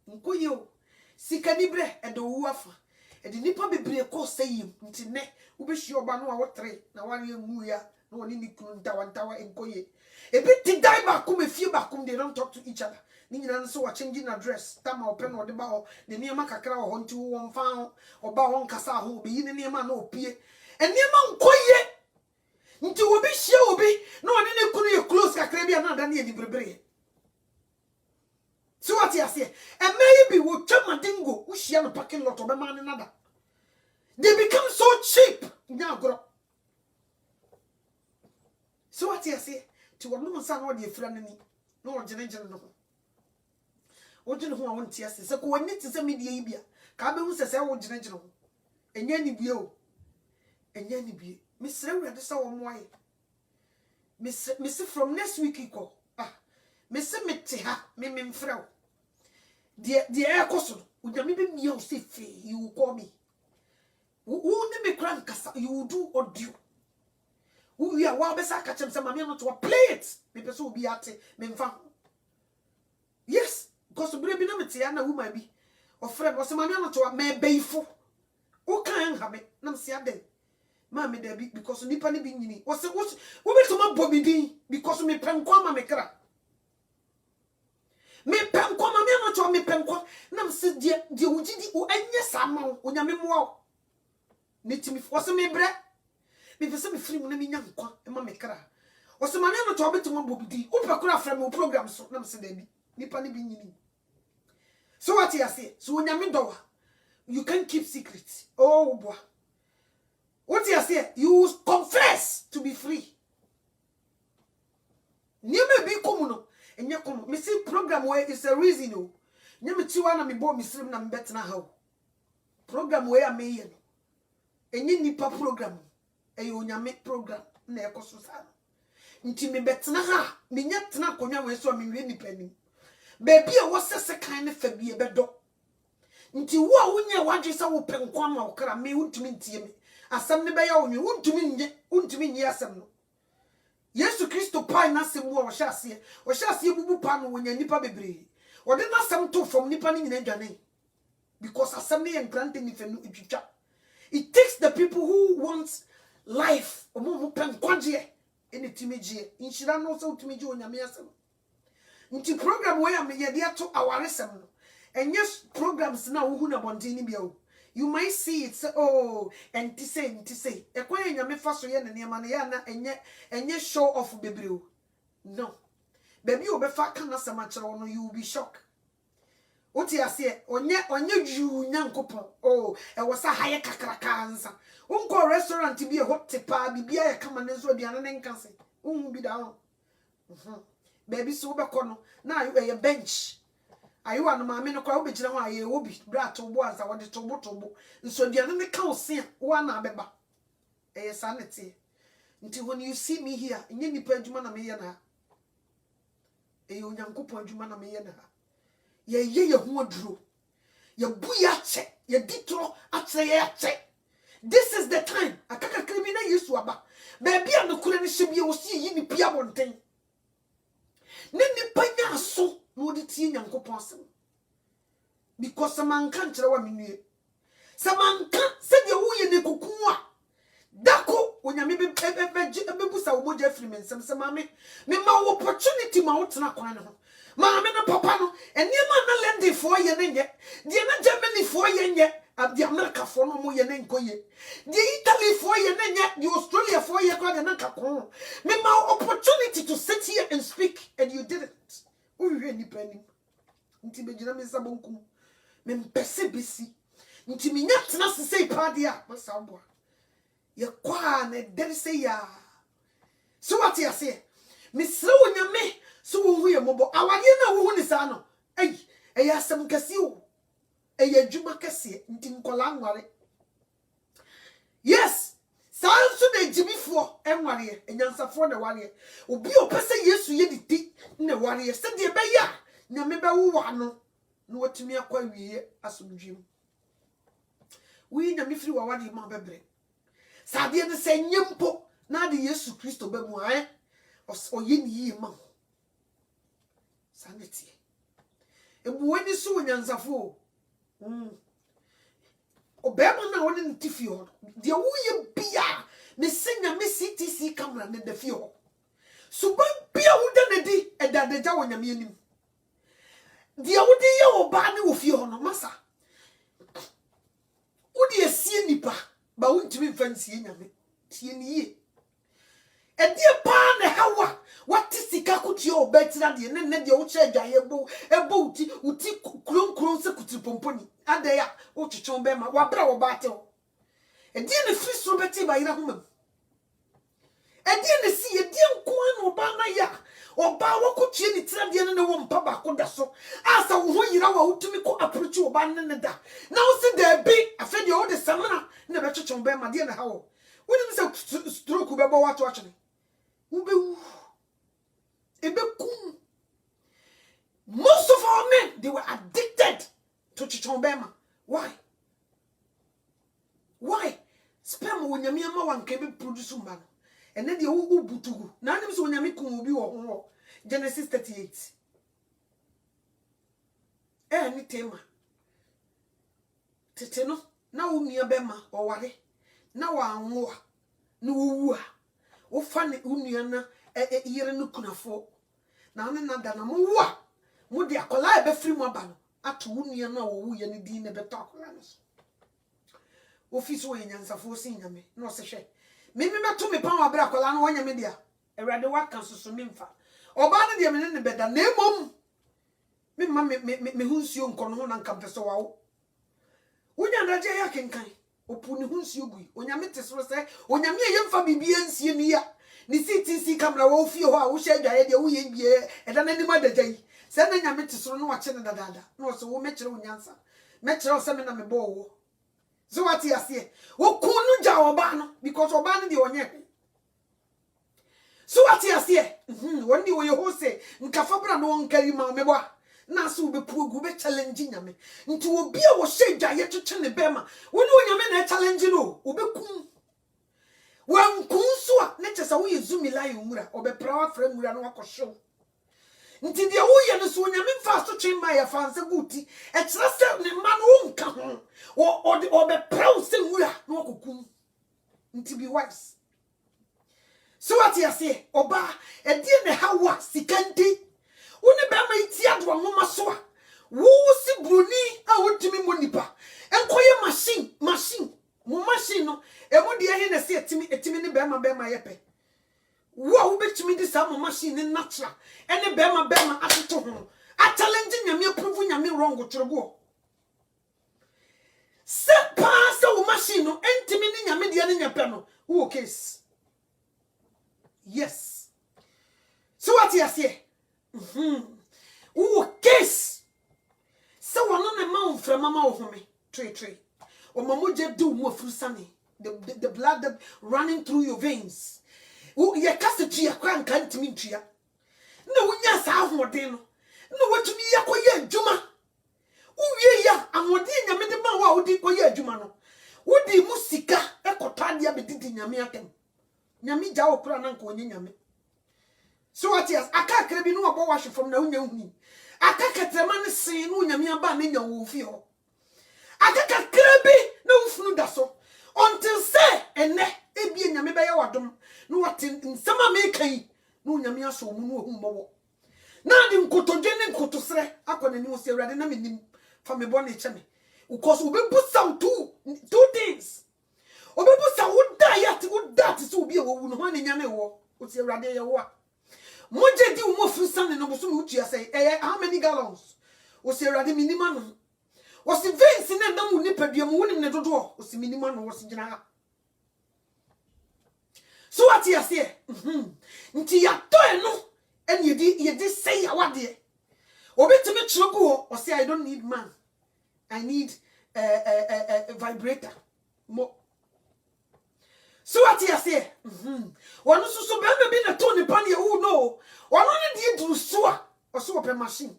Nkoyo sikanibre e do wu afa. E di nipa bebre ko sayim nti ne wo be hie oba no a wo tre na ware emu ya na woni ni kunu ntawa enkoye. A bit to die back, come a few back, they don't talk to each other. Nina so a changing address, Tama or pen or the bow, the near Macacra or to one found, or bow on Cassa who be in near man or peer, and near man quiet. Until we be sure be no one in a could close Caribbean than near the Brebre. So what you say, and maybe we'll tell my dingo, who she had a parking lot of a man another. They become so cheap now, grow. So what you say? To a no son or the friend no generation no. What you know who I want to say? So when it is a media, Cabe was a cell generation. And yanny bio. And yanny be. Miss Reverend the sour wine. Miss from next week equal. Miss Mettiha, Mim Frau. The air costle, would you maybe me or say you will call me? Who never crank you will do or do. We are well besa catch him some mamma to play it. Maybe so be at Memfa. Yes, because the baby no metiana who might be. Or friend was a mamma to a may bayful. O can have it, no see a day. Mammy Debbie, because nipa ni binyini. What's it? We went to my Bobby D because me penquama me cra. Me penquama me not to me penqua. Nam said, dear, ujidi, o anya sama, o yamimo. Nitimi was a me bread. Me for some free money young qua, and mamma cra. Was a man not to be to my Bobby D. Upper craft from program, so Nam said Debbie, nipa ni binyini. So what you say? So when you're door, you can keep secrets. Oh boy. What you say? You confess to be free. You may be common. And you come. Me see program where is a reason. You me chiwana me bo me slim na me betna how. Program where I may and you nipa program. E you nyame program na ekoso sa. Nti me betna ha. Me nyatna konya we so me we nipa nim. Baby a was a kind of fabi bedo. Nti wo a wonye wadwe sa wo penkwa ma wo kra me wuntumi ntie me. Asam ne beya wonye wuntumi nyi asam no. Yesu Kristo pai na asem wo hye bubu pa no wonya nipa bebre. Wode na asam to from nipa ni nyina dwane. Because asam ne engrante ni fenu etwitwa. It takes the people who want life omo penkwa je ene timije. Inshira no so timije onyame asam. Nti program where am ye dia to awaresem no. And yes, programs now who na bontini bio. You might see it say, oh, and to say. A queen ya me faso yen and yamana and ye show off baby. No. Baby you be fat can as a match on you will be shocked. What you say, on you young couple. Oh, it was a higher cakracanza. Unko restaurant to be a hot tipa, be a common as well the other can say. Be down. Baby sober corner. Now you are a bench. I want my men crowd be general, you will be brat to boys. I want to tobo. So the other can't see one abeba. A sanity. Until when you see me here, in any pejumana mayana. A young couple jumana mayana. Ye who drew. Your buyache, your ditro at say. This is the time. I can't criminal use to about. Baby, I'm the couldn't should be see you piabon thing. Nini panya so. No di ti nyankopon sem because some kan kire wa menue some kan se de wo ye ne kuku a dako onyame be busa wo moja free men sem mame me ma wo opportunity ma wo tena kwan ne ho mame no papa no eniema na lende for ye ne nye de na Germany for ye nye the America for no mo ye ne nkoye the Italy for ye ne nye the Australia for ye kwa de na kakon me ma opportunity to sit here and speak and you didn't. Uwe ni penny. Nti bejina me sabonkum. Me mpese besi. Nti me nyatena se sei padia. Masabwa. Ye kwa ne dere se ya. So what you say? Me sre wonyame so wo hu ye mobo. Awade na wo hu ni sa no. Ey asem kese o. Ey adwuma kese nti nkola nware. Yes. Sansu de jibifo enware enyansafo na ware obi opese Yesu ye didi na ware se de be ya na me be wo ano na watumi akwa wiye asomdwem wi na me firi wa ware ma bebre sade ne se nyempo na de Yesu Kristo be mu aye oye ni yi ma sanete ebu wani so nyansafo Obema na woni ntifi ho de wo ye bia me senya me CTC camera ne de fi ho so ba bia wo da na di edadeja wo nyame anim de wo de ye oba ne wo fi ho no masa wo de esie nipa ba wo ntimi fancy nyame tie ni ye e de pa na hawa what sika kuti oba tira de ne de wo che adwaye ebo uti kron se kuti pomponi adeya o chichon be ma wa bra wo ba te o e di ne free so beti ba ira homa e di ne si e di nko an oba na ya oba wo ko tie ni tira de ne wo mpa ba ko da so asa wo ho yira wa utumi ko approach oba ne da na wo se da bi afa de o de samana ne be chichon be ma de ne ha wo woni se stroke be bo wato achene wo be wu e be kum. Most of our men, they were addicted to chichombema. Why? Sperm when yami ama wan kebe produce man. And then the who butugu. Na nim so nyami kun obi wo ho. Genesis 38. Ni tema. Tete no na wo nua bema o ware. Na wa anwo no wu a wo fa ne unua na yere no kunafo na ne nada na mo wu a mo de akola e be firi mo aba no ato unua na wo wu ye ne din ne beto akola no so office wo nyansafo si nyame no se hwe me meto me pan wa bra akola no wonya me dia ewrade waka soso me mfa oba ne de me ne beda na emom me ma me hunsuo nkono ho na nkampeso wawo wonya ndaje ya kenkan opu ne hunsuo gui onyame tesoro se onyame ye mfa bibia nsie ni ya ni CTC camera wo fie ho a wo hye adwaye de wo ye bie eda na nim adagyi se na nyame tesoro no wache ne dadada no so wo mekere onyansa mekere se me na me bo wo so what you say wo kunu ja oba no because oba no de onye so what you say won di wo ye ho se nkafa bra no nkari ma me bo na so be pugu be challenge nyame nti obi a wo hye dwaye twetwe ne bema woni onyame na challenge no obekum wankun so a ne chesa wo ye zumi la yumura obepra fra mura no akosho nti de wo ye no so onyame mfa so twemma ya fanse guti e kire se ne ma no nka ho obepra wo se mura no akokum nti be wise so what you say oba e die ne hawa sikanti woni be ma iti ado nwoma so a wo si bruni a wotimi monipa enkoye machine mo machine no e mo de he na se etimi ne be ma yepe wo betimi di sa mo machine ne natural ene be ma atoto ho a challenge nyame prove nyame wrong twrego se pass wo machine no entimi ne nyame de ne nyepe no wo case yes so what you say case so one on the mount from mama of me tree or mamuja do more through sunny the blood that running through your veins ye cast a tree a crank can't mean tria no yes half more din no what to be yakoya juma ya and what din ya made the man who did koya jumano would the musika ekotadia be did in yamiakem nyami jawo kura na nko nyame so what yes aka kra bi no obo wash from na unya huni aka ketrema ne sen no nyame aba na nya wo fi ho aka kra bi na ufunu da so until say ene ebie nyame be ya wadom no what nsama me kan no nyame aso mu no ohum bobo na di nkotodwe ne nkotosre akona ni wo se awrade na menim fa me bo na cheme because we be put two things obebusa woda yat woda ti so obi ewu no ho ne nyame wo oti awrade ye wo a moje di wo frusan no so no utua say how many gallons o se awrade minima no o se veins ne na mu nipadua mu wonim ne dodo o se minima no wo se gina so what you say nti ya to no en ye di say ya wade obetime kirego o say I don't need man I need a vibrator mo so what you say one so be be na to ni pan ye who no one no dey do so a o so open machine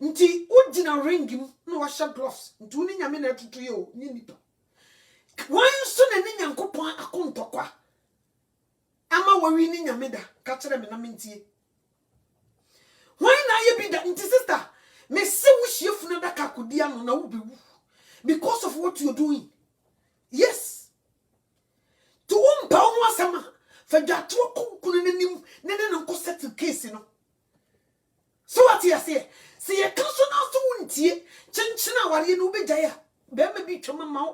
nti ugina ring mu no wa sha gloves nti uni nyame na tutu ye o ni nipa wan so na ni nyankopon akontokwa ama wawi ni nyame da ka kire me na mentie wan na ye bi da nti sister me se wo hiefunu da ka kodia no na wo bewu because of what you're doing yes to umpa ho asema fadwato konkunu nanim ne nko settle case no so what you say see ye kanso na so wontie chenchena aware no begya be ma bi twema ma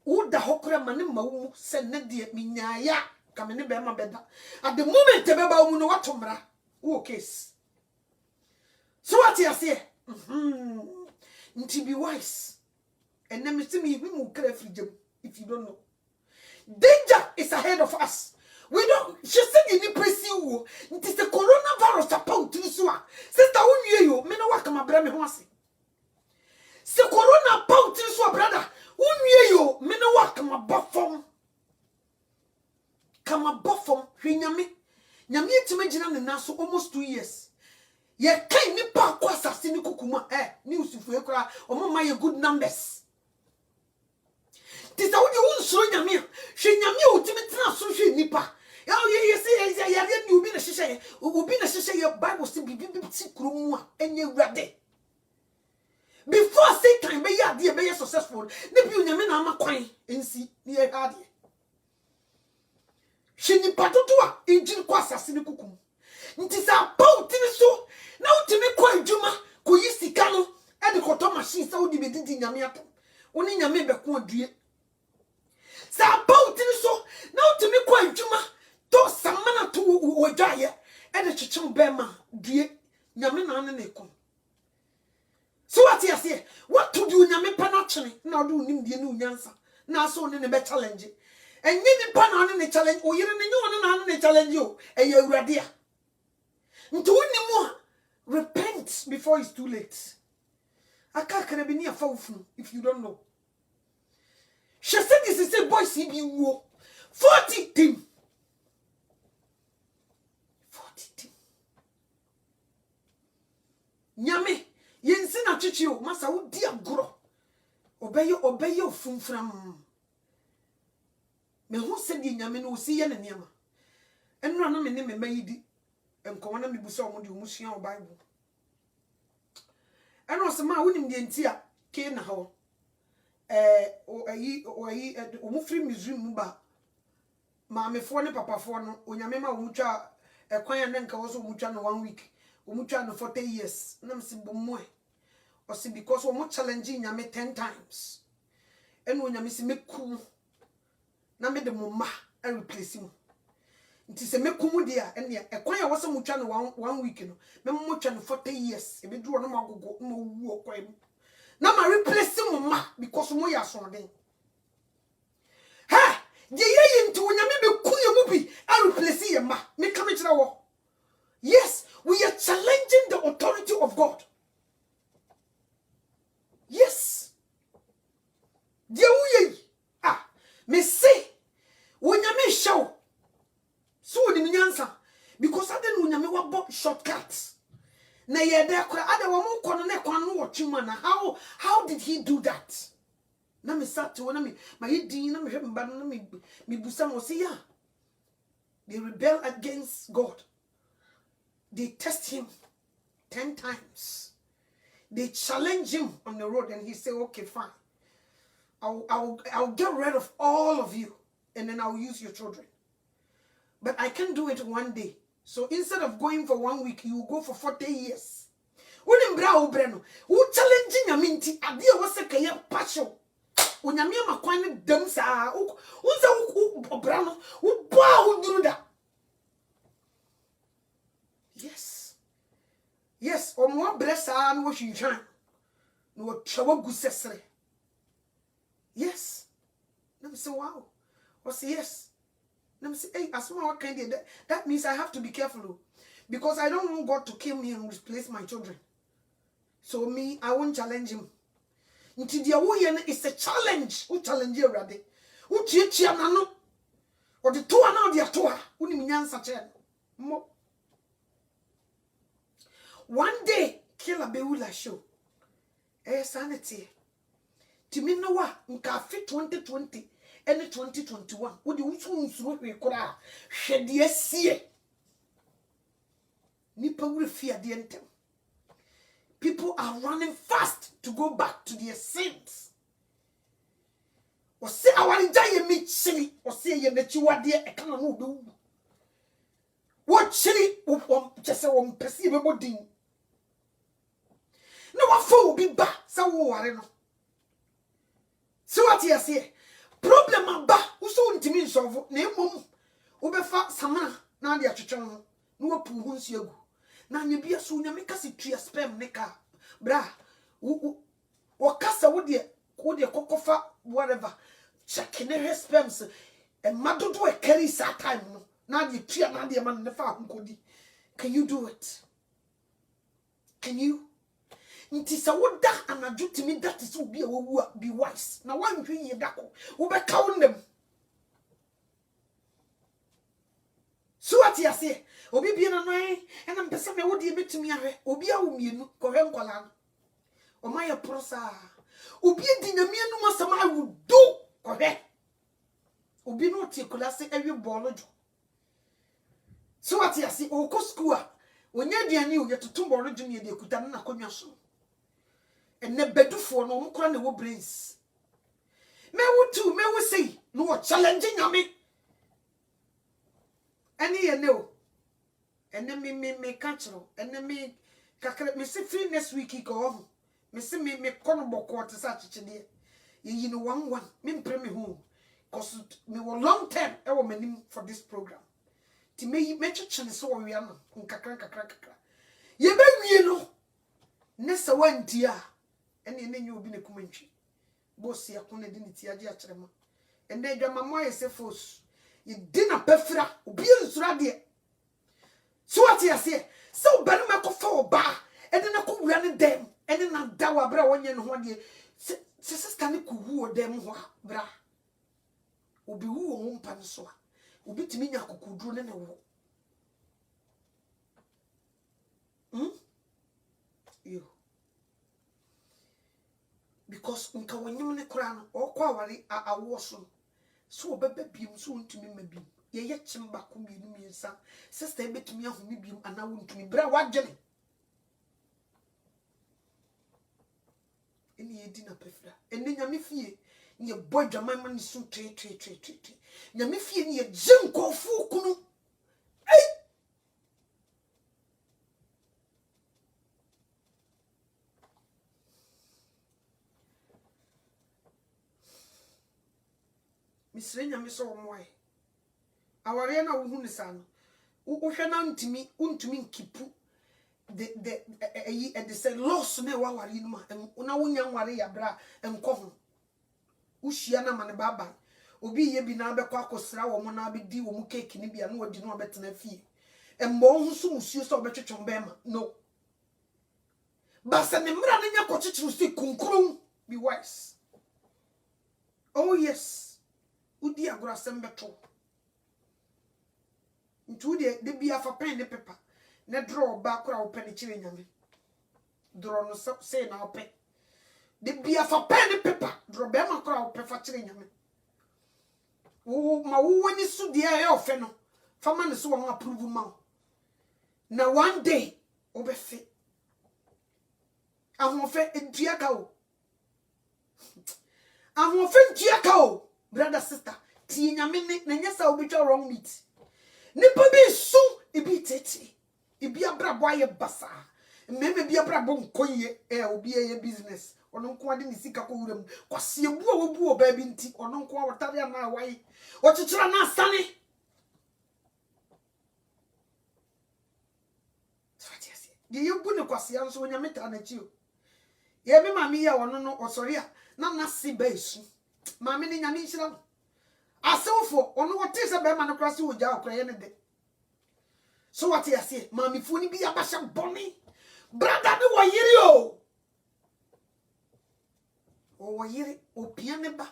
wo da hokora ma ne ma wo mu se ne de minyaaya ka me ne be ma beda at the moment be ba wo no watomra wo case so what you say to be wise and then me see me mu kra frigem if you don't know danger is ahead of us. We don't. She said you need press you. It is the coronavirus about to so. Sister, who you? Me no work my brother me hoase. Se corona about to so brother. Who you? Me no work my buffum. Come a buffum. Nyame. Nyame etime gina ne naso almost 2 years. Ye kai ni pa kwa asase ni kukuma ni usufu ekura omo ma ye good numbers. Tisa wodi wonsoro nyame hwe nyame otimi tena so hwe nipa ya ye say ya ni obi na hyehyɛ ye bible say bibi ti kromu a enye wrade before Satan be ya de be successful ne bi nyame na ama kwan ensi ne ye ade hwe nipa dodo a ejin kwa asase ne kukum nti sa pautini so na utimi kwa adwuma ko yi sika no e de koto machine sa odi bedidi nyame ato oni nyame be ko adue sa pautini so na utimi kwa adwuma to samana to ojaye e de chichim be ma due nyame na ne ko so what you say what to do nyame pa na chene na do nim die ne unyansa na so ne be challenge enyi ni pa na ne challenge o yire ne nyo na ne challenge o e ya awurade a nti wonimu a repent before it's too late aka kare bi ni afa wofunu if you don't know she said this is a boy si bi wo 40 team nyame yensi na chichi o masa wo di agoro obeye ofunfram me ho se di nyame no si ye ne niam enura no me ne me mayidi enko na me busa o mo di omusua o bible eno se ma wonim di enti a ke na ho o mu free Missouri mu ba ma me fo ne papa fo no onyame ma wo mutwa ekwan na nka wo so mutwa no 1 week omutwa no 40 years na msi bomoe osi because wo mo challenge nyame 10 times eno onyame si meku na me de mo ma a replace mu nti se meku mu dia ene ekwan ya wo so mutwa no 1 week no me mo mutwa no 40 years e be duro no magogo no wu okwan mu na ma replace mu ma because mo ya so den ha je ye nti onyame be ku ye mu bi a replace ye ma me come kira wo. Yes, we are challenging the authority of God. Yes. Dear we me say when you me show so the nyansa because I didn't know you bought shortcuts. Na ye there kra ada wo mo kono na kwan no wotwuma na how did he do that? Na me sat to na me my din na me hwe mba na me busa mo say ya. They rebel against God. They test him 10 times. They challenge him on the road and he say, okay, fine. I'll get rid of all of you and then I'll use your children. But I can do it one day. So instead of going for 1 week, you will go for 40 years. Who challenging your minty? Adia was a kaya passion. Unyamia makwane demsa. Unza brano. Who do that? Yes. Yes, or more bless and wash you shine. No trouble good sesame. Yes. Let me say, wow. Or say yes. Let me say, hey, as soon as I can that means I have to be careful. Because I don't want God to kill me and replace my children. So me, I won't challenge him. Until the away is a challenge. Who challenge you already? Who teach you no? Or the two are now the two. Who need such a more. One day, kill a beula show. Sanity. To me, no one, nka fit 2020 and 2021. Would you soon we could have shed the SCA? Nipa will fear the anthem. People are running fast to go back to their sins. Or say, I want to die meat silly, or say, that you are dear, I cannot do. What chilly, just a one perceivable thing. No one fool be back, so I don't know. So what you say? Problem about who so intimate solve, name mum, Ubefa Samana, Nadia Chichon, no puhuns yogu. Na you be a soon, you make us a tree a spam neka, bra, or cassa would ye cocofa, whatever, checking her spams, and mother do a carry that time. Now you tree Nadia man the farm, can you do it? Can you? It is a word that and a duty me that is will be wise. Now one dream ye dako, who be count them. So what you say? Obi be na nai, and I'm person me would you to me obi a uminu, kohen kolan. O my prosa. Obi dinamia no masama would do kohe. Obi no tikulase every bolojo. So what you say? O ko school. When you're the new, you're to tomorrow junior, they could have not so. And ne bedu for no crown the brains. Me would too, me would say, no challenging me. Any ye know. And then me catchero. And then me kakre me see free next week go on. Me see me kono quarter such a day. You know one. Me pray me home. Cause me were long term I will meaning for this program. To me church so we are no kakra. Ye be wie no. Nessa one dia. And you will be a commentary. Boss ya kone diniti aji achirema. And then your mamma is a force. You dinner pefra, obedience radio. So what you say? So Benamako for bar, and then I could run them, and then I dawa bra 1 year and 1 year. Sister Niku them bra. Obi who won't panso. Obi to me, I could do in a war. You. Because unka wanyamne crown or quawari a wason. So baby beam soon to me maybe. Ye yet chimba kumbi me son. Sister bet me of me beam and I won't to me bra what jelly. Any dinner pefra. And then yami fee. Your boy Jamaman is soon trade. Yami fee near Jim call full kunu. Miss Renya me so moy. Aware na wo hu ni sa no. Wo hwe na ntimi nkipu the say loss na wa ware no ma na wonya nware ya bra enko ho. Wo hia na mane baba. Obi ye bi na abekọ akosra wo mo na abedi wo mu cake ni bia na wadi no obetena fie. Embo hu so musuo so obetwetwon be ma. No. Basa ne mra na nya kochichiru si kunkurun. Be wise. Oh yes. Udi agora sembeto ntu de bia fa pen ne paper ne draw ba kora wo pen chire nyame draw no say na open de bia fa pen ne paper draw be ma kora wo pe fa chire nyame wo ma wo wani su de e ofe no fa ma ne so won approve ma na one day obe fe ahofe entua ka o ahofe entua ka o brother sister ti nyame na nyesa obetwa wrong meat nipa bi su ibi tete ibi abrabo aye basa meme bi abrabo nkoye obi ye business ono nko ade ni sika ko wuram kwase ebu a wobu oba bi nti ono nko awotare na awai o chichira na asane twatiase di yebu ne kwase anso nyame ta na chi o ye me mami ya ono no osori a na nasi ba esu mami ni nyame nhira asofo ono wote se be ma no krase oja okra ye ne de so what you say mami fu ni bi abasha boni brother ni wo yiri o wo yiri opia ne ba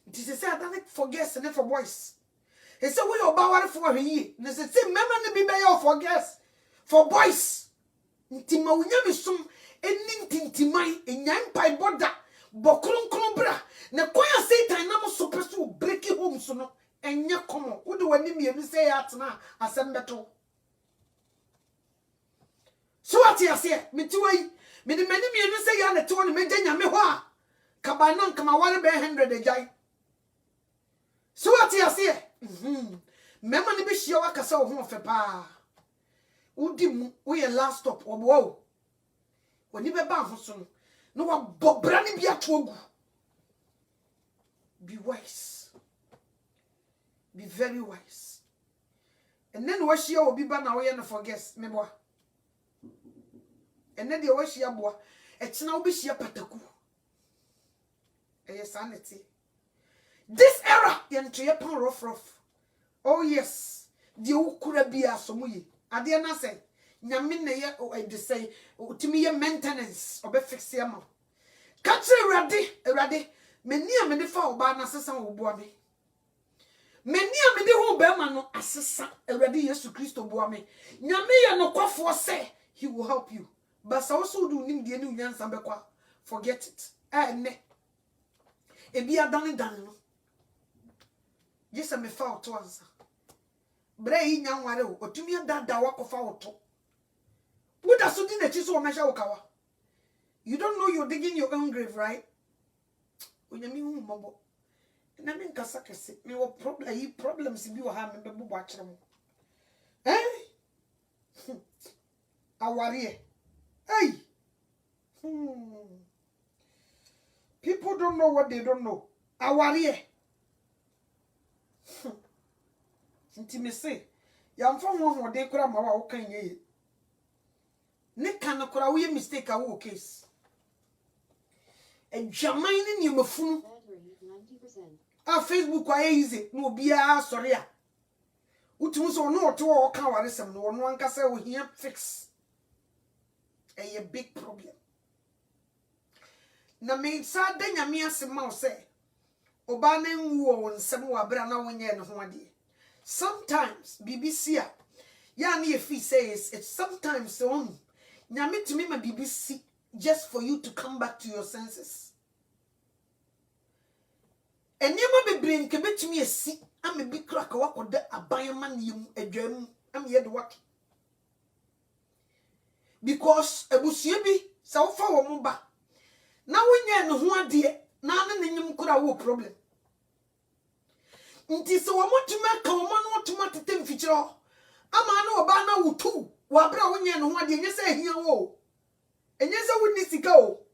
nti se say I forget se ne for boys he say we oba ware for hwe ne se say mema ne bi be yo for boys nti ma wonya misum eni ntintimai enyan pai boda bokronkron bra ne koya Satan na mo so peso break home so no enye komo wo de wani mienu say ya atena asembeto so what you say me tiwai me de mani mienu say ya na to no me ganya me ho a kabana nkama ware be 100 ejai so what you say mema ne be hia wakasa wo ho fe pa udi mu wo ye last stop obo oni be ba ho so no wa bobra ni bia to ogu. Be wise. Be very wise. And then what she will be ban away and forget me boy. And then the way she aboa it's now be she pataku. A sanity. This era into your pan rough. Oh yes. The ukura be asomuyi. Adiana say nyame na ye o de say utimi ye maintenance obe fix ye ma katre erade meni a me de fa oba na sesa wo bo me meni a me de ho ba ma no asesa erade Yesu Kristo bo me nyame ye no kwafo say he will help you but so also do nim de ni unyansa be kwa forget it ne e bia dan no yesa me fa oto ansa bre yi nyanware o otumi dada wakofa oto. What does something that you saw measure okawa? You don't know you're digging your own grave, right? When you mean and I mean Kasakasi, me what problems if you have me watch them. Aware. Hey. People don't know what they don't know. Aware. Intimacy. Yamfa ho de kura ma wa wo kan ye. Ne kan kura wo ye mistake a wo case. Adwaman ni mafunu. Ah, Facebook wa easy no bia sorry a. Utum so no oto o kan waresem no no anka say wo hia fix. A big problem. Na me sa da nyame asema o say oba na nwu o nsem wa bra na wonye ne ho ade. Sometimes BBC ya na fi says it's sometimes on nyame tumi ma BBC just for you to come back to your senses. Enyema bebre nke betumi esi ame bi kra ka wakoda abayama niem adwam am ye de what because ebusie bi sa wo fa wo ba na wonye ne ho ade na ne nyim kura wo problem nti se wo motuma ka wo no otuma tete mfikiro ama na oba na wutu wa bra wonye ne ho ade enye se hia wo enye se woni sika o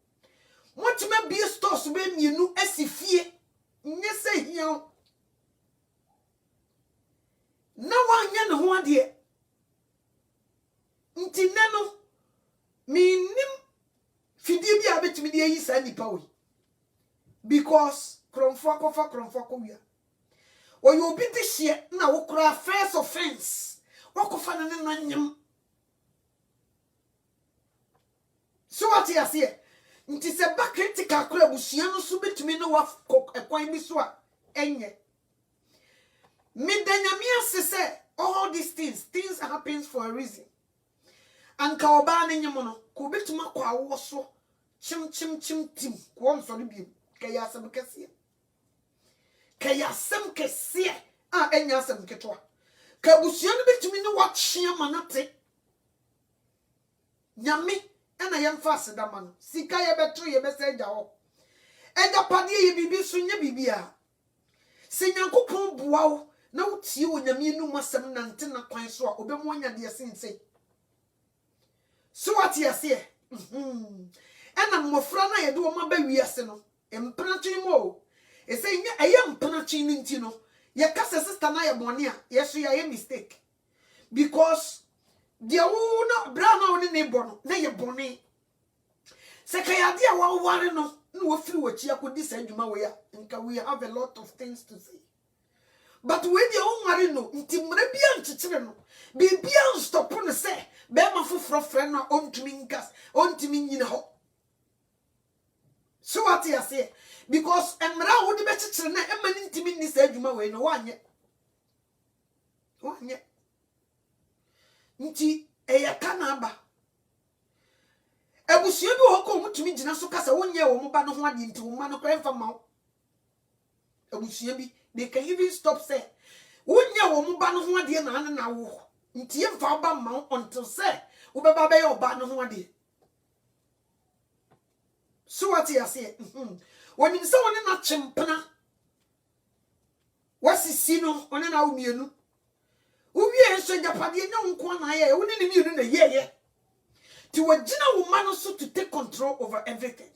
motuma bi stores be mienu asifie nye se hia na wanya ne ho ade nti neno minim fidie bi abetimi de yi sa nipa we because kromfo ko wia oyo obi de hie na wo kura first offense wakofa ne nanyem so what you say nti se ba critical kura busua no so betimi no wa ekwan bi so a enye medanyame asese all these things happens for a reason anka oba ne nyem no ko betuma kwa wo so chim tim ko nso no bi kaya asem kese a enya asem ketwa ka busua no betumi no wa hye manate nyame ena yemfa asedama no sika ye betro ye bese agya ho agya pade ye bibi so nya bibia se nyankopon boa wo na utie wo nyame enu masem nante na kwan so a obemu anya de sense so what you say ena mmofra na ye de wo ma ba wiase no empratwe mo e say nya eye empratwe ni nti no ye kasa sister na ye bone a ye so ye mistake because dia wo na bra na woni ne bono na ye bone se kaya dia wa ware no na wo firi wo chia ko di sa adwuma we ya nka we have a lot of things to say but we dia wo ware no nti mra bia nchichire no bibia stop no se be ma foforo frɛ no ontumi nkas ontumi nyina ho so what you say because emra wo di be chichire na emani ntimi ni sa adwuma we no wanye nti eya kanaba ebusuo bi ho ko mutumi gina so kasa wonye wo mo ba no ho ade nti wo ma no kra mfa ma ebusuo bi they can even stop say wonye wo mo ba no ho ade na wo nti ye mfa ba ma until say wo be ba be yo ba no ho ade so what you say woni se woni na chempena wasisi no woni na wo mienu uwie nso japade nya nko na ye woni ne mienu na ye ti wagina wo ma no so to take control over everything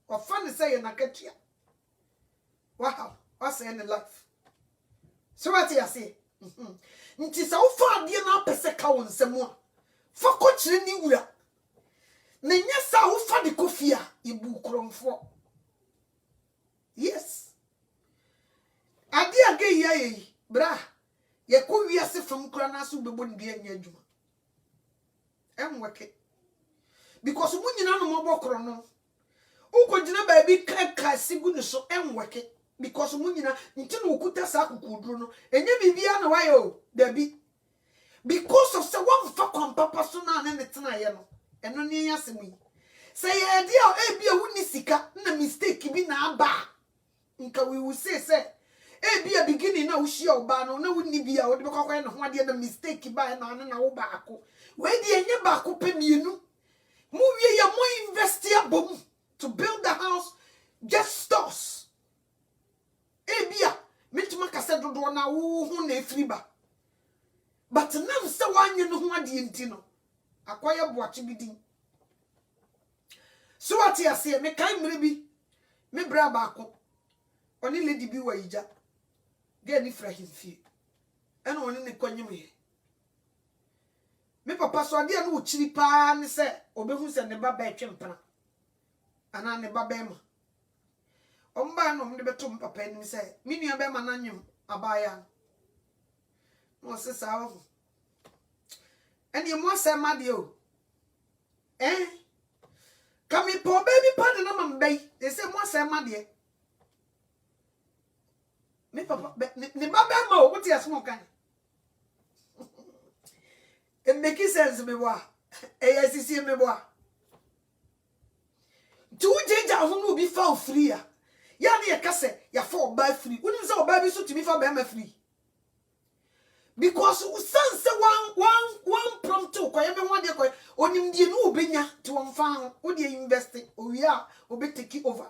or fun say na katia wow what's in life so what you say nti sa wo fa ade na pese ka won nsem a fa ko kire ni wura na nya sa wo fa de kofia ibu kromfo yes ade aga ye bra ye ko wiase fam kura na so bebo ndi anya adwuma enweke because munyina no mobokro no ukogina ba bi kaka sigu ne so enweke because munyina ntino ukuta sa akukuduro no enye bibia na wayo dabi because of say one fa papa so na ne tena ye no eno ne yasemu say ye dia e bia wuni sika na mistake bi na aba nka we will say bia beginning na ushia oba no na wuni bia wo de bekokwa na ho ade na mistake ba na wo ba ako we di enye ba ako pe mienu mu wie ya mo invest ya bom to build the house just stores bia mituma kase dodo na wo hu na efiri ba but nam se wanye no ho ade enti no akwaya boache bidin so what ya say me kai mre bi me bra ba ko oni lady bi wa ija ge ni fra himfie ena oni ne kwanyem ye me papa so ade na ochiri pa ne se obehu se ne baba etwempana ana ne baba ema omba no mde beto papa ni se me nua be ma na nwem abaya no se sa o eni mo se ma de o kami po baby pan na mambei they say mo se ma de me papa ne baba ma o wuti asmo kan it make sense me wa sisi me wa tu jeja ho no bi fa free ya na ye kase ya fa oba free woni se oba bi so timi fa ba ma free because usanse one prompt to koye me ho de koye onim die no obenya ti won fa ho wo de invest owi a obi take over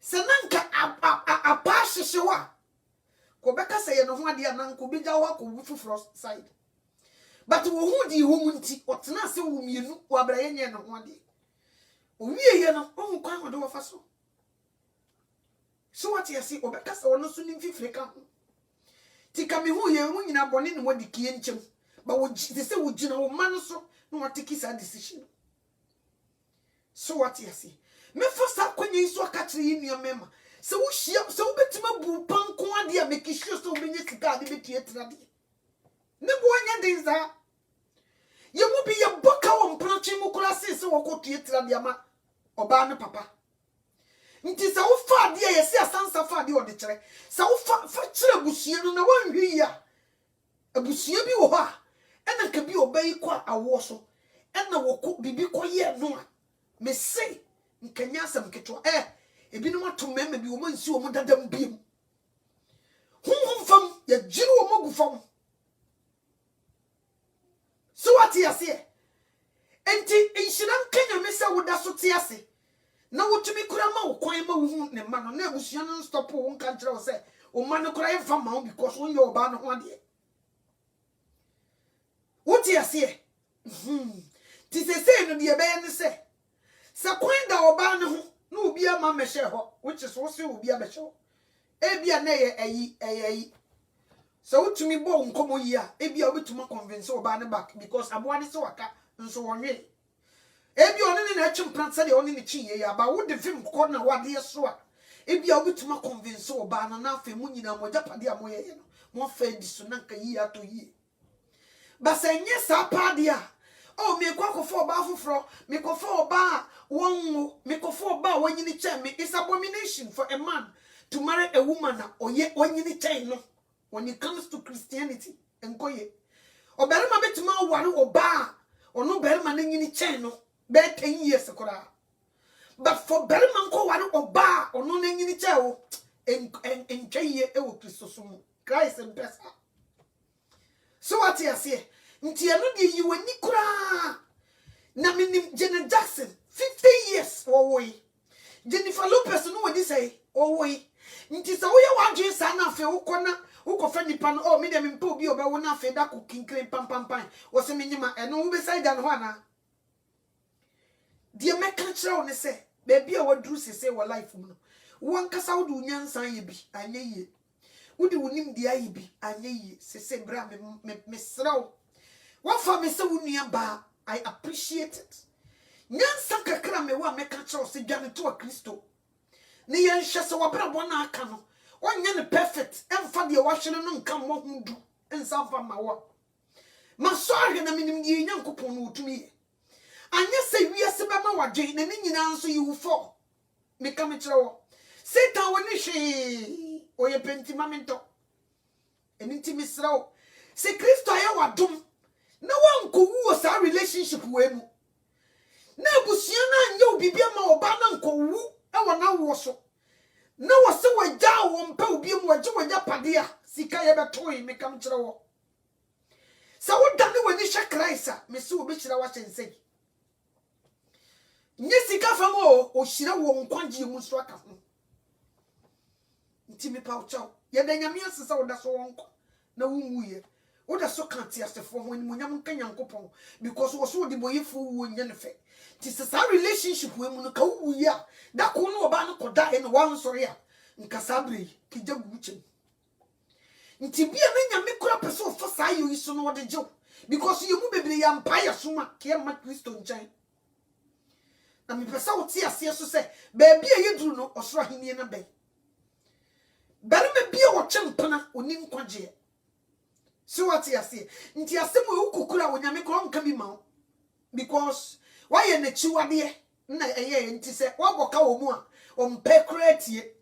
senanka a pass shewa ko beka se ye no ho ade ananka obi ja wa ko fufuro side but wo hu di wo munti otena se wo mienu wo abraye nye no ho ade owi ye no wo kwan ho de wo fa so what you see obeka se wono so ni mfifire ka ho tika me hu ye hu nyina bone ne wodi kie nchem ba wo se wo gina wo man so no what take that decision so what you see me first akonye so aka kire yi nua mema se wo hia se wo betima bu panko ade a make sure so benye sika ade betie trade ne bo anya den za ye mu bi ye boka wo mpranche mu kura se wo ko tie trade ama oba ne papa nti sa wo fa ade ye se asansa fa ade ode kire sa wo fa kire busuye no na wanhwi ya abusuye bi wo ha ena ka bi obai kwa awo so ena wo ko bibi ko ye no a me se nkanya asam ketwa ebinu atom mema bi wo mansi wo dadam biem hum fam ya jiri wo magu fam so what you say enti inshiran kanya me se wo da so te ase na wotumi kura ma wo kwan ma wo hu ne ma no na abusua no stop wo nka kire wo se o ma no kura yemfa ma wo because won ye oba no ho ade what you say ti se no de be ne se kwan da oba no ho na obi ama mehye ho which is wo se obi abehye ho ebia na ye ayi so wotumi bo nkomo yi a ebia obetuma convince oba ne back because aboa ne se waka nso wonwe ebia one ne na atwempran se de one ne chiye ya ba wo de film ko na wade so a ebia obetuma convince oba na afa mu nyina mo japade amoye ye no mo fa di so na nka yi ato yi ba se nye sa pade a oh me kwa kofo oba foforo me kofo oba wonwo me kofo oba wanyini che me is abomination for a man to marry a woman na oye wanyini che no when it comes to Christianity enkoye oberima betuma ware oba ono berima na nyini che no be 10 years kora but for berima nko ware oba ono na nyini che o entweye e wo Kristo so mu Christ and best so what you say nti eno de yi wani kura na minim Janet Jackson 50 years owoy Jennifer Lopez no wadi say owoy nti sa wo ye wadwe sa na afi wo kona wo ko fa nipa no o me de mpa obi oba wo na afi da ko kinkren pam wo se menyima eno wo be side da no ana de me ka kire wo ne se baby a wadru sese wo life mu no wo nkasa wo du nyansan ye bi anye ye wo di wonim de ayi bi anye ye sese bra me sraw what for me se wo nua ba I appreciate it nyansan kakra me wa me ka kire wo se dwane to Kristo ni yen hye se wo bra bona aka no onya ne perfect emfa de wo hwene no nka mo hundu ensamfa ma wo ma so ahwe na minim de nyankopon no otumi anya se wiase be ma wadwe na ni nyina nso yi wo fo me ka me kire wo Satan woni hwe oye penti mamento enti misra wo se Kristo aye wadom na wanko wu sa relationship we mu na abusua na anya obibi ma oba na nko wu e wona wo so na wo se wagya wo mpa obi mu wagya pade a sika ye betoyi me kam kire wo sa wo dane woni hwe Christ a me se obi kire wa hyense nye sika fam o hire wo nkwagye mu so aka ho nti me pa uchaw ye da nyame asesa wo da so wonko na wo muye Oda so can't for when munyam kan yankopon because was so the boy fu wo nya ne fe. Ti se sa relationship we mu no ka wu ya. Da ko no oba no koda e no wan sori a. Nka sabre ki jagu chem. Nti bia na nyame kura person fa sa yo iso no wode jew because you mu bebre ya empire soma ke ma Kristo nchan. Na me pesa wo ti ase so se ba bia yeduru no osoro ahenie na ben. Bari me bia wo twempana oni nkwaje. So what you say? Nti asem we ukukura onyame kro nka bi ma because why ye na chiwade na eye nti se waboka wo mu a ompe create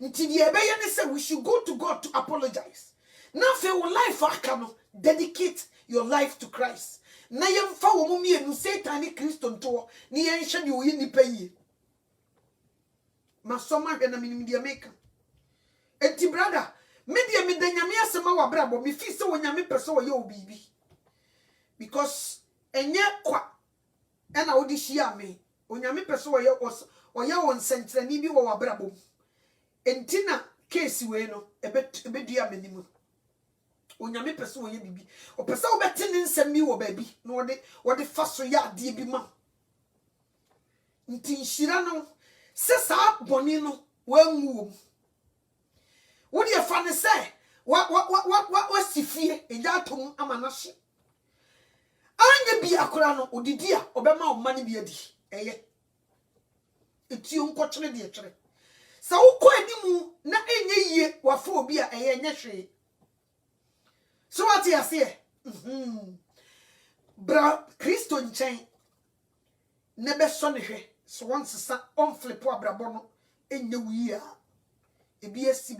nti die be ye ne say we should go to God to apologize. Now for your life akano dedicate your life to Christ. Na ye mfa wo mu mienu Satan ni Kristo nto ni ye nhye de wo yi nipa yi. Masoma hwe na minim de make. Enti brother media me danyame asema wa brabo me fi se wonyame pese wo ye obibi because enye kwa ena wodi hia me onyame pese wo ye won sentrani bi wo wa brabo entina case we no ebedua manimu onyame pese wo ye bibi o pese wo beti ne nsem mi wo baabi no wode faso ya ade bi ma nti nhira no se sa boni no wanwu What do you find say? What sifie? Eja tom amanashi. Anya bi akora no odidi a obema o mani bi adi. Eye. Eti onkochre de echre. Sa ukọ animu na enye yie wafo obi a eye nye hwe. So what you say? Bra Kristo nchen. Ne be so ne hwe. So once sa on flip abrabo no enye wi a. Ebi esi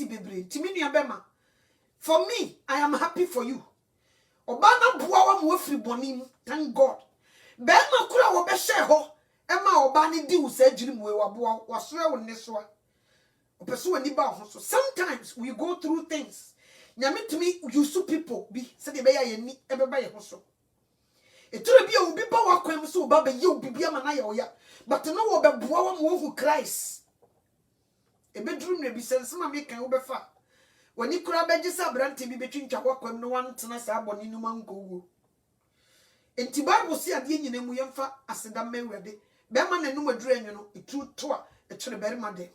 bebre timini abema. For me, I am happy for you. Obana bua wa mu afri bonim, thank God. Bema kura wo be share ho, ema obani di wo sa jiri mu we wa bua wasore wo ne so a. Opeso ani ba ho so. Sometimes we go through things. Nyame tumi use people bi se de be ya ye ni ebeba ye ho so. Eturo bi a obi ba wa kwam so oba be ye obi bia ma na ye oya. But no wo be bua wa mu hu Christ. Ebedrum ne bi sense ma me kan wo be fa. Wani kura beji sa brante bi betwintwa kwa kwam no wan tena sa aboni no manko wo. Enti Bible si ade nyina mu yemfa aseda mawurade. Be ma nanum aduru enyo no etu to a etwere bere ma de.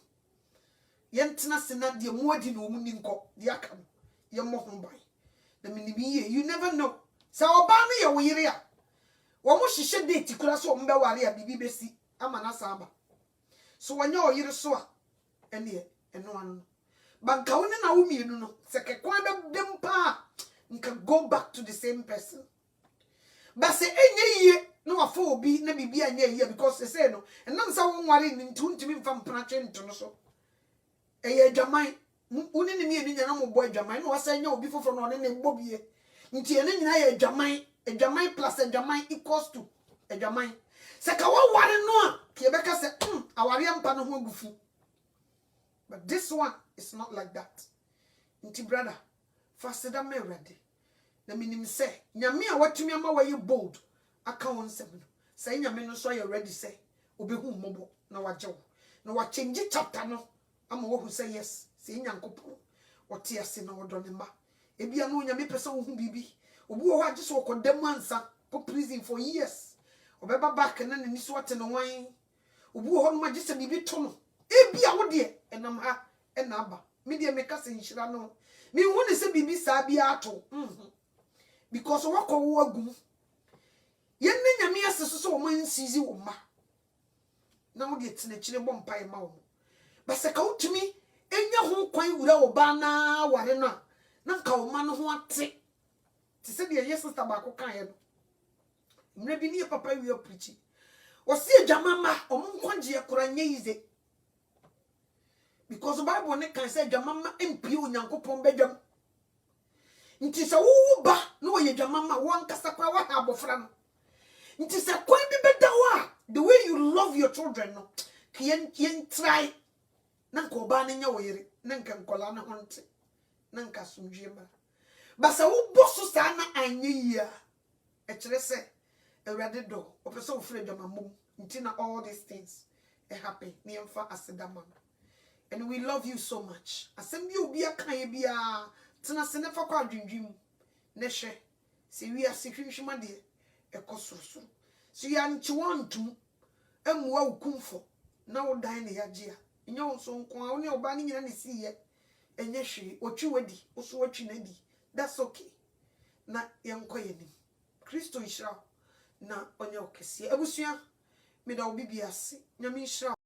Yentena sena de mu adi no mu ni nko de aka no. Yemmo ho ban. Na minibi ye you never know. Sa oba no ye wo yire a. Wo mo hihye date kura so mbe ware a bibi besi ama na sa aba. So wanya o yire so a ene eno anu. Banka woni na wo mienu no sekekwan be dem pa nka go back to the same person. But say enye yie no afọ obi na bibi anya yie because say no enam sa wo nware ni ntu ntimi mfa mpana twe nto no so. Eye adwaman woni ne mienu nya na mo boy adwaman no wasa nya obi foforo no ne mbo bie. Nti ene nyina ye adwaman plus adwaman equals to adwaman. Se ka wo ware no a ke be ka se aware ampa no ho agufu. But this one is not like that. Nti brother, faseda me ready. Na minim say, nyame a watumi ama waye bold aka won sem no. Say nyame no so you ready say, obehu mmobo na wajewo. Na wa change chapter no ama wo hu say yes. Say nyankopon wote ase na wodo ne ma. Ebia no nyame pese wo hu bibi. Obi wo agye so condemn ansa for prison for years. Obeba back na ni so wote no wan. Obi wo no magye se bibi to no. Ebia wo de enam ha enaba. Me de me kase nhira no. Me hu ne se bibi sa bia ato. Because wako wo agum. Yen ne nyame aseso so wo man sizi wo ma. Na wo de tene kire bom pai ma wo. Ba se ka utumi enya ho kwan wura wo ba na ware no a na nka wo ma no ho ate. Ti se de ye sister ba ko kan ye no. Mre bi ne papa wi oprichi. O se adwamama o mo nkonje ekora nya yize. Because the Bible ne kan say adwamama empie onyankopon badwam. Nti se wo ba no ye adwamama won kasa kwa wa ha abofra no. Nti se kwan bi beda wa the way you love your children no. Kien try na nko ba ne nya wo yire na nka nkola ne ho nte na nka sumdwe ba. Ba se wo boso sa na anye yia. E kire se Ewurade do opese wo fre adwamamom. Nti na all these things happen. Ni emfa asedama. and we love you so much. Asem bi obi aka ye bia tena se nefa kwa adwendwem ne hwe se wi ase hwehwema de ekosorosoro so ya nchi wantum emua ukumfo na wo dan ne yagea nya wo so nko a wo ne oba ne nyina ne siye enye hwe otwi wadi wo so watwi na di. That's okay. Na yenko yenim Kristo nhyira na onye okese abusua me da obi biase nyame nhyira